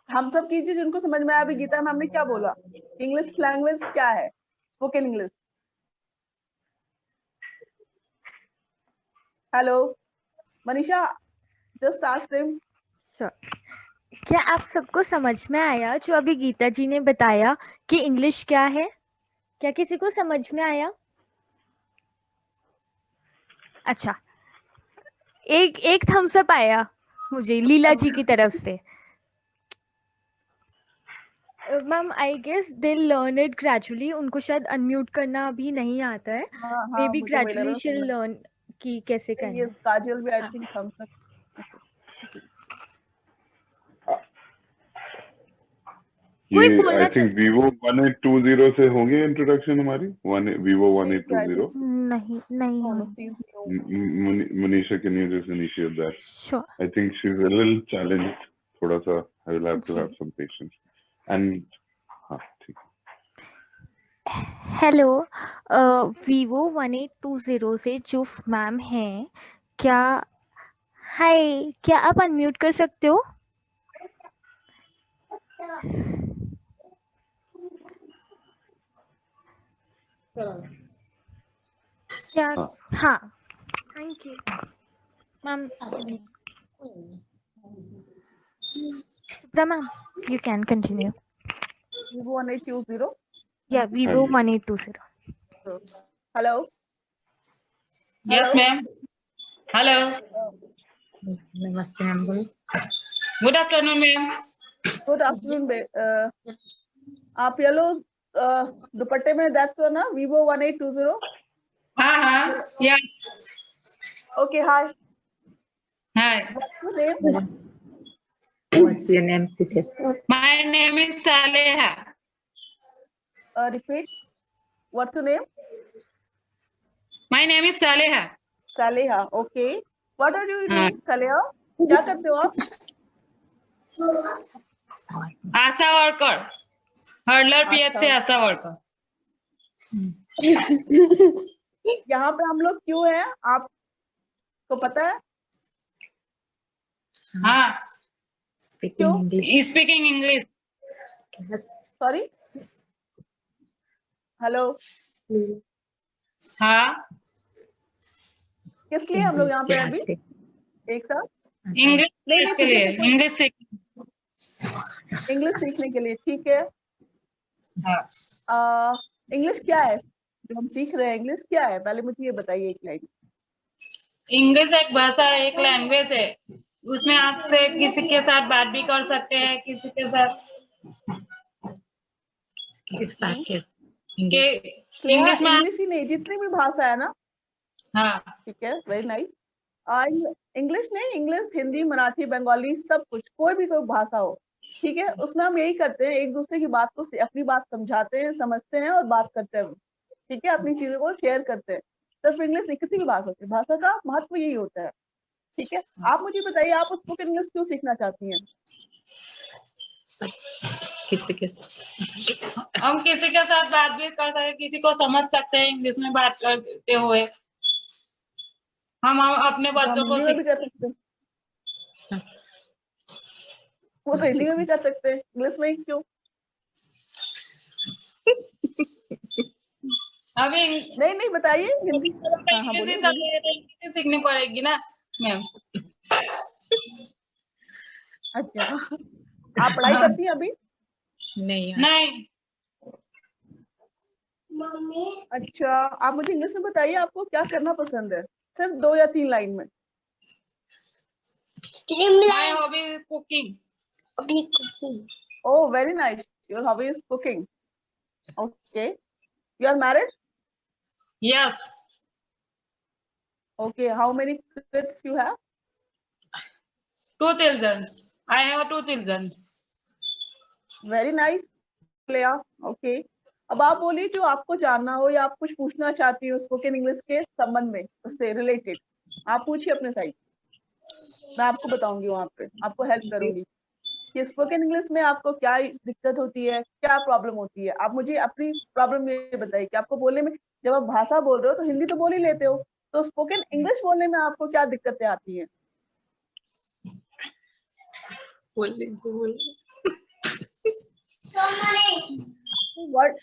Speaker 3: हम सब कीजिए जिनको समझ में आया अभी गीता मैम ने क्या बोला, इंग्लिश लैंग्वेज क्या है, spoken English. Hello Manisha, just ask them.
Speaker 2: Sure. क्या आप सबको समझ में आया जो अभी गीता जी ने बताया कि इंग्लिश क्या है? क्या किसी को समझ में आया? अच्छा, एक थम्स अप आया मुझे लीला जी की तरफ से। Ma'am I guess they learn it gradually, उनको शायद अनम्यूट करना अभी नहीं आता है,
Speaker 3: हाँ
Speaker 2: मे
Speaker 3: हाँ,
Speaker 2: बी
Speaker 3: मुझे वही लग
Speaker 2: ग्रेजुअली
Speaker 3: रहा
Speaker 2: शिल
Speaker 3: है।
Speaker 2: लर्न कि कैसे
Speaker 3: ये
Speaker 2: करना।
Speaker 3: काजल भी आई थिंक थम्स अप।
Speaker 2: कोई
Speaker 1: ये
Speaker 2: बोलना
Speaker 1: आई थिंक Vivo 1820 से होंगे इंट्रोडक्शन हमारी, Vivo 1820।
Speaker 2: नहीं नहीं
Speaker 3: No, no,
Speaker 2: होगी।
Speaker 3: she's new.
Speaker 1: Manisha, can you just initiate that?
Speaker 2: Sure.
Speaker 1: I think she's a little challenged. थोड़ा सा I will have to
Speaker 2: ji.
Speaker 1: have some patience. And हाँ ठीक।
Speaker 2: हेलो, Vivo 1820 से जो मैम हैं, क्या हाय, क्या आप अनम्यूट कर सकते हो? क्या?
Speaker 1: हाँ।
Speaker 2: हाँ, thank you ma'am. Supra ma'am, you can continue.
Speaker 3: Vivo 1820.
Speaker 2: या Vivo
Speaker 1: हाँ
Speaker 2: 1820।
Speaker 3: Hello.
Speaker 9: Yes,
Speaker 3: Hello.
Speaker 9: ma'am. Hello.
Speaker 6: नमस्ते मैम, बोलो।
Speaker 9: Good afternoon, ma'am.
Speaker 3: Good afternoon. आप ये लोग दुपट्टे में दैट्स ना Vivo 1820.
Speaker 9: हाँ, yeah.
Speaker 3: Okay, hi.
Speaker 9: Hi.
Speaker 3: What's your name?
Speaker 6: What's your name, teacher?
Speaker 9: My name is Saleha.
Speaker 3: Repeat. What's your name?
Speaker 9: My name is Saleha.
Speaker 3: Saleha. Okay. What are you doing, Saleha? क्या करते हो आप?
Speaker 9: आशा worker, hurler pH से आशा worker.
Speaker 3: यहाँ पे हम लोग क्यों हैं, आपको पता है?
Speaker 9: हाँ,
Speaker 3: क्यों?
Speaker 9: Speaking English.
Speaker 3: Sorry. हेलो,
Speaker 9: हाँ,
Speaker 3: किस लिए हम लोग यहाँ पे हैं अभी एक साथ?
Speaker 9: इंग्लिश के लिए,
Speaker 3: इंग्लिश सीखने के लिए, ठीक है।
Speaker 9: हाँ।
Speaker 3: इंग्लिश क्या है जो हम सीख रहे हैं, इंग्लिश क्या है पहले मुझे ये बताइए एक लाइन।
Speaker 9: इंग्लिश एक भाषा है, एक लैंग्वेज है, उसमें आपसे किसी के साथ बात भी कर सकते हैं, किसी के साथ इंग्लिश में।
Speaker 3: इंग्लिश ही नहीं, जितनी भी भाषा है ना।
Speaker 9: हाँ,
Speaker 3: ठीक है, वेरी नाइस। इंग्लिश नहीं, इंग्लिश, हिंदी, मराठी, बंगाली, सब कुछ, कोई भी कोई भाषा हो, ठीक है, उसमें हम यही करते हैं, एक दूसरे की बात को, अपनी बात समझाते हैं, समझते हैं और बात करते हैं, ठीक है, अपनी चीजों को शेयर करते हैं। सिर्फ इंग्लिश नहीं, किसी भी भाषा से, भाषा का महत्व यही होता है, ठीक है। आप मुझे बताइए, आप स्पोकन इंग्लिश क्यों सीखना चाहती हैं?
Speaker 9: हम किसी के साथ बात भी कर सकते, किसी को समझ सकते हैं इंग्लिश में बात करते हुए। हम अपने बच्चों को
Speaker 3: हिंदी में भी कर सकते हैं, वो तो हिंदी में भी कर सकते हैं, इंग्लिश में ही क्यों?
Speaker 9: अभी
Speaker 3: नहीं बताइए, हिंदी। हाँ,
Speaker 9: इंग्लिश सीखनी पड़ेगी ना मैम।
Speaker 3: अच्छा, आप पढ़ाई करती हैं अभी?
Speaker 9: नहीं।
Speaker 3: अच्छा, आप मुझे इंग्लिश में बताइए, आपको क्या करना पसंद है, सिर्फ 2 या 3 लाइन में।
Speaker 9: My hobby is cooking.
Speaker 3: Oh, very nice. Your hobby is cooking. Okay. You are married?
Speaker 9: Yes.
Speaker 3: Okay. How many kids you have?
Speaker 9: 2 children. I have 2 children.
Speaker 3: Very nice लेया। ओके, अब आप बोलिए जो आपको जानना हो या आप कुछ पूछना चाहती हो स्पोकन इंग्लिश के संबंध में, उससे रिलेटेड आप पूछिए अपने साइड, मैं आपको बताऊंगी, वहां पे आपको हेल्प करूंगी कि स्पोकन इंग्लिश में आपको क्या दिक्कत होती है, क्या प्रॉब्लम होती है। आप मुझे अपनी प्रॉब्लम ये बताइए कि आपको बोलने में, जब आप भाषा बोल रहे हो तो हिंदी तो बोल ही लेते हो, तो स्पोकन इंग्लिश बोलने में आपको क्या दिक्कतें आती हैं? वर्ड,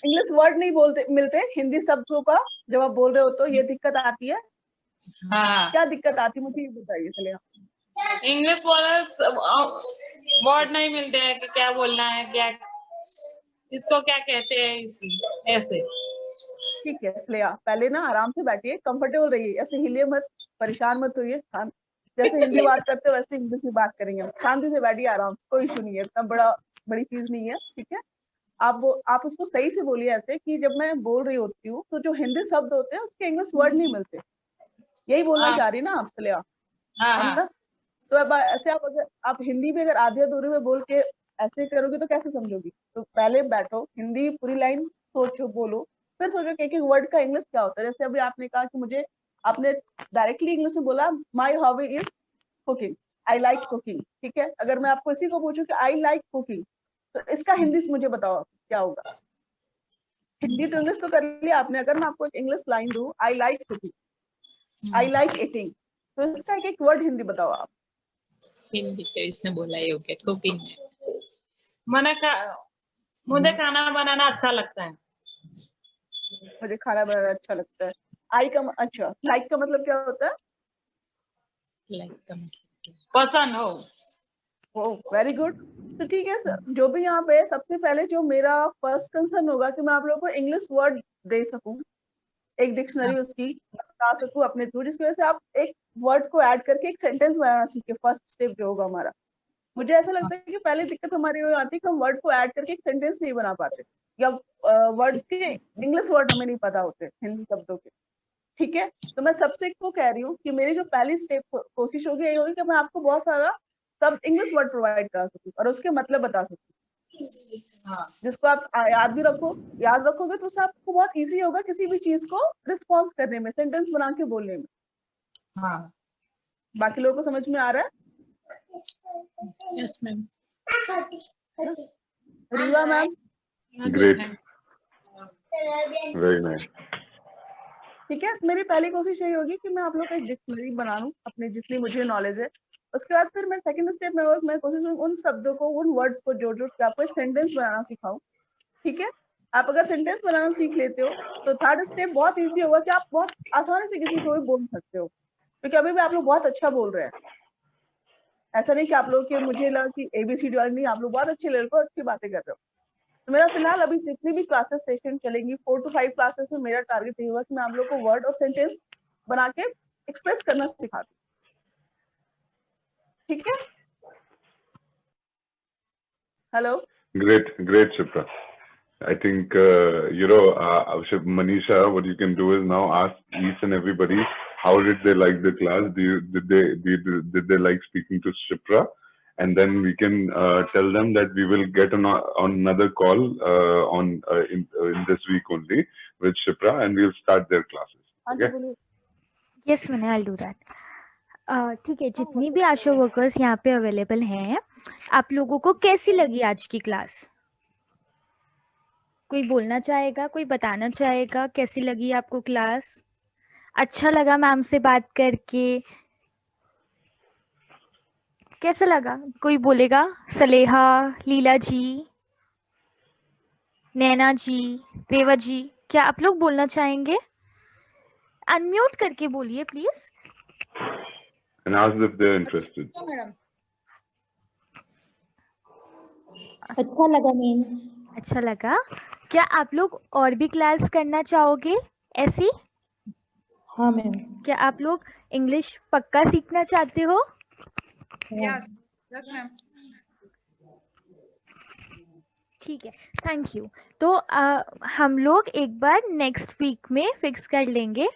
Speaker 3: इंग्लिश वर्ड नहीं बोलते मिलते हिंदी शब्दों का, जब आप बोल रहे हो तो ये दिक्कत आती है।
Speaker 9: हाँ,
Speaker 3: क्या दिक्कत आती है मुझे ये बताइए चलिए।
Speaker 9: इंग्लिश बोलने वर्ड नहीं मिलते हैं कि क्या बोलना है, क्या इसको क्या कहते हैं, ऐसे।
Speaker 3: ठीक है, इसलिए पहले ना आराम से बैठिए, कंफर्टेबल रहिए, ऐसे हिलिए मत, परेशान मत होइए, जैसे हिंदी बात करते हो वैसे इंग्लिश में बात करेंगे हम। शांति से बैठिए, आराम से, कोई इशू नहीं है, इतना बड़ी चीज नहीं है, ठीक है। आप उसको सही से बोलिए, ऐसे कि जब मैं बोल रही होती हूँ तो जो हिंदी शब्द होते हैं उसके इंग्लिश वर्ड नहीं मिलते, यही बोलना चाह रही ना आप चलिए, है ना। तो अब ऐसे आप अगर आप हिंदी में अगर आधी अधूरी में बोल के ऐसे करोगे तो कैसे समझोगी? तो पहले बैठो, हिंदी पूरी लाइन सोचो, बोलो, फिर सोचो कि एक वर्ड का इंग्लिश क्या होता है। जैसे अभी आपने कहा कि आपने डायरेक्टली इंग्लिश में बोला my hobby is cooking, I like cooking, ठीक है। अगर मैं आपको इसी को पूछूं कि आई लाइक कुकिंग, तो इसका हिंदी से मुझे बताओ क्या होगा। हिंदी तो इंग्लिश तो कर लिया आपने, अगर मैं आपको एक इंग्लिश लाइन दूं, I like cooking, I like eating, तो इसका एक वर्ड हिंदी बताओ आप।
Speaker 9: हिंदी तो इसने बोला ही हो गया, कुकिंग है। मुझे खाना बनाना अच्छा लगता है।
Speaker 3: मुझे खाना बनाना अच्छा लगता है। आई का अच्छा, लाइक का मतलब क्या होता है?
Speaker 9: लाइक का मतलब पसंद हो।
Speaker 3: Oh very good. तो ठीक है सर, जो भी यहाँ पे सबसे पहले जो मेरा फर्स्ट कंसर्न होगा कि मैं आप लोगों को इंग्लिश वर्ड दे सकूं, एक डिक्शनरी उसकी बता सकूं अपने थ्रू, जिसकी वजह से आप एक वर्ड को ऐड करके एक सेंटेंस बनाना सीखे। फर्स्ट स्टेप जो होगा हमारा, मुझे ऐसा लगता है कि पहले दिक्कत हमारी वो आती है कि हम वर्ड को ऐड करके एक सेंटेंस नहीं बना पाते, या वर्ड्स के इंग्लिश वर्ड हमें नहीं पता होते हिंदी शब्दों के, ठीक है। तो मैं सबसे को कह रही हूँ कि मेरी जो पहली स्टेप कोशिश होगी यही होगी कि मैं आपको बहुत सारा सब इंग्लिश वर्ड प्रोवाइड करा सकूँ और उसके मतलब बता सकूँ, जिसको आप याद रखोगे तो उससे आपको बहुत इजी होगा किसी भी चीज को रिस्पॉन्स करने में, सेंटेंस बना के बोलने में।
Speaker 9: हाँ,
Speaker 3: बाकी लोगों को समझ में आ रहा है?
Speaker 9: Yes ma'am.
Speaker 3: Rewa ma'am,
Speaker 1: great, very nice.
Speaker 3: ठीक है। मेरी पहली कोशिश यही होगी कि मैं आप लोग का एक डिक्शनरी बना लूं अपने जितनी मुझे नॉलेज है। उसके बाद फिर मैं सेकंड स्टेप में मैं कोशिश उन शब्दों को, उन वर्ड्स को जोड़ के आपको एक सेंटेंस बनाना सिखाऊं, ठीक है। आप अगर सेंटेंस बनाना सीख लेते हो तो थर्ड स्टेप बहुत इजी होगा कि आप बहुत आसानी से किसी को भी बोल सकते हो, क्योंकि अभी भी आप लोग बहुत अच्छा बोल रहे हैं। ऐसा नहीं कि आप लोग की मुझे लगा कि ABCD वाली नहीं, आप लोग बहुत अच्छे लेवल पर अच्छी बातें कर रहे हो। तो मेरा फिलहाल अभी जितनी भी क्लासेस सेशन चलेंगी 4 to 5 क्लासेस में मेरा टारगेट ये होगा कि मैं आप लोग को वर्ड और सेंटेंस बना के एक्सप्रेस करना सिखा दूं, ठीक है। Hello,
Speaker 1: Great, Shipra. I think, Manisha, what you can do is now ask each and everybody, how did they like the class? Did they like speaking to Shipra? And then we can tell them that we will get on another call in this week only with Shipra, and we'll start their classes. Okay?
Speaker 2: Yes मैंने I do that. ठीक है, जितनी भी आशा workers यहाँ पे available हैं, आप लोगों को कैसी लगी आज की क्लास? कोई बोलना चाहेगा, कोई बताना चाहेगा कैसी लगी आपको क्लास? अच्छा लगा मैम से बात करके? कैसा लगा? कोई बोलेगा? सलेहा, लीला जी, नैना जी, रेवा जी, क्या आप लोग बोलना चाहेंगे? अनम्यूट करके बोलिए please.
Speaker 1: And ask if they're interested.
Speaker 6: अच्छा लगा मैम।
Speaker 2: अच्छा लगा। क्या आप लोग और भी क्लास करना चाहोगे ऐसी?
Speaker 6: हाँ मैम।
Speaker 2: क्या आप लोग इंग्लिश पक्का सीखना चाहते हो?
Speaker 8: Yes ma'am.
Speaker 2: ठीक है, थैंक यू। तो हम लोग एक बार नेक्स्ट वीक में फिक्स कर लेंगे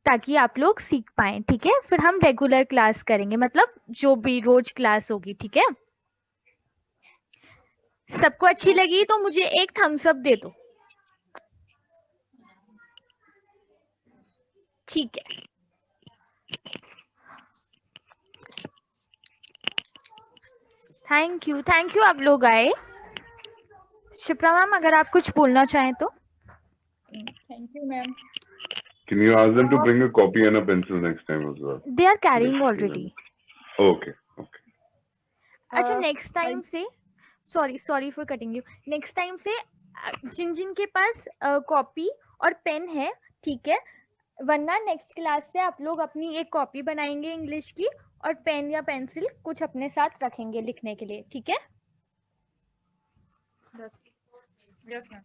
Speaker 2: ताकि आप लोग सीख पाएं, ठीक है। फिर हम रेगुलर क्लास करेंगे, मतलब जो भी रोज क्लास होगी, ठीक है। सबको अच्छी लगी तो मुझे एक थम्स अप दे दो। ठीक है। थैंक यू आप लोग आए। शिप्रा मैम अगर आप कुछ बोलना चाहें तो।
Speaker 3: Thank you ma'am.
Speaker 1: Can you ask them to bring a copy and a pencil next time as well?
Speaker 2: They are carrying already.
Speaker 1: Okay.
Speaker 2: अच्छा
Speaker 3: Uh,
Speaker 2: नेक्स्ट टाइम से sorry for cutting you. Next time से जिन जिन के पास copy और pen है ठीक है, वरना नेक्स्ट क्लास से आप लोग अपनी एक कॉपी बनाएंगे इंग्लिश की और पेन या पेंसिल कुछ अपने साथ रखेंगे लिखने के लिए, ठीक है?
Speaker 9: Yes ma'am.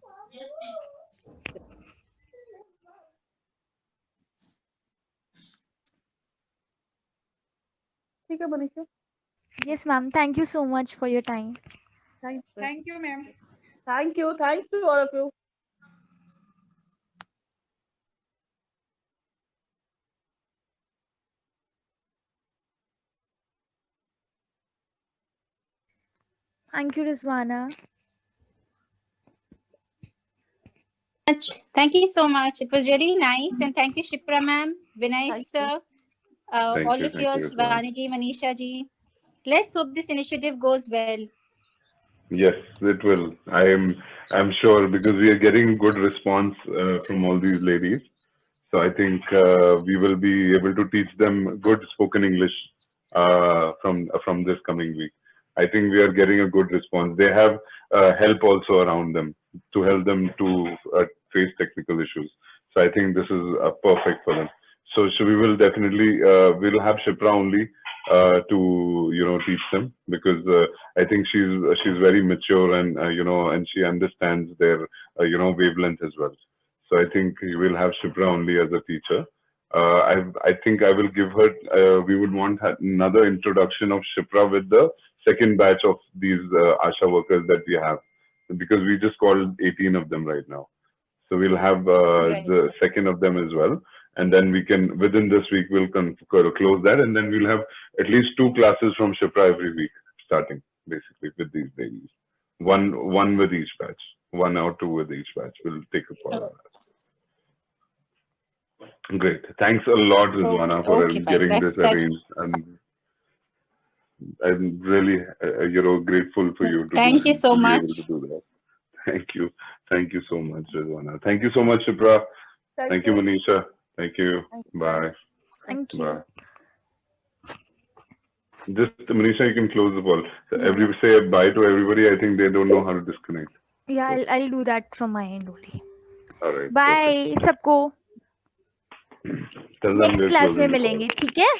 Speaker 3: ठीक है Manisha.
Speaker 2: Yes ma'am, thank you so much for your time.
Speaker 9: Thank you ma'am.
Speaker 3: Thank you, thanks to all of you.
Speaker 2: Thank you Rizwana.
Speaker 4: Thank you so much. It was really nice, and thank you, Shipra ma'am, Vinay
Speaker 3: Thank
Speaker 4: sir,
Speaker 1: Thank
Speaker 4: all
Speaker 1: you,
Speaker 4: of
Speaker 1: thank
Speaker 4: you,
Speaker 1: you, Rizwan.
Speaker 4: Vani ji, Manisha ji. Let's hope this initiative goes well.
Speaker 1: Yes, it will. I'm sure because we are getting good response from all these ladies. So I think we will be able to teach them good spoken English from this coming week. I think we are getting a good response. They have help also around them to help them to face technical issues. So I think this is perfect for them. So we will definitely we'll have Shipra only to teach them because I think she's very mature and and she understands their wavelength as well. So I think we will have Shipra only as a teacher. I think I will give her. We would want another introduction of Shipra with the second batch of these ASHA workers that we have, because we just called 18 of them right now. So we'll have
Speaker 4: Right.
Speaker 1: the second of them as well, and then we can within this week we'll close that, and then we'll have at least 2 classes from Shipra every week, starting basically with these ladies. One with each batch, 1 or 2 with each batch. We'll take a call on that. Great. Thanks a lot, Rizwana, for
Speaker 4: Okay, fine.
Speaker 1: getting
Speaker 4: That's-
Speaker 1: this arranged. And I'm really, grateful for you to
Speaker 4: Thank you so
Speaker 1: be
Speaker 4: much.
Speaker 1: able to do that. Thank you. Thank you so much, Rizwana. Thank you so much, Shipra. Thank you, Manisha. Thank you. Bye.
Speaker 2: Thank you.
Speaker 1: Bye. Just, Manisha, you can close the call. Say bye to everybody. I think they don't know how to disconnect.
Speaker 2: Yeah, I'll do that from my end only.
Speaker 1: All right.
Speaker 2: Bye सबको,
Speaker 1: Tell them
Speaker 2: next
Speaker 1: we're
Speaker 2: class में
Speaker 1: closing the call.
Speaker 2: मिलेंगे, ठीक है?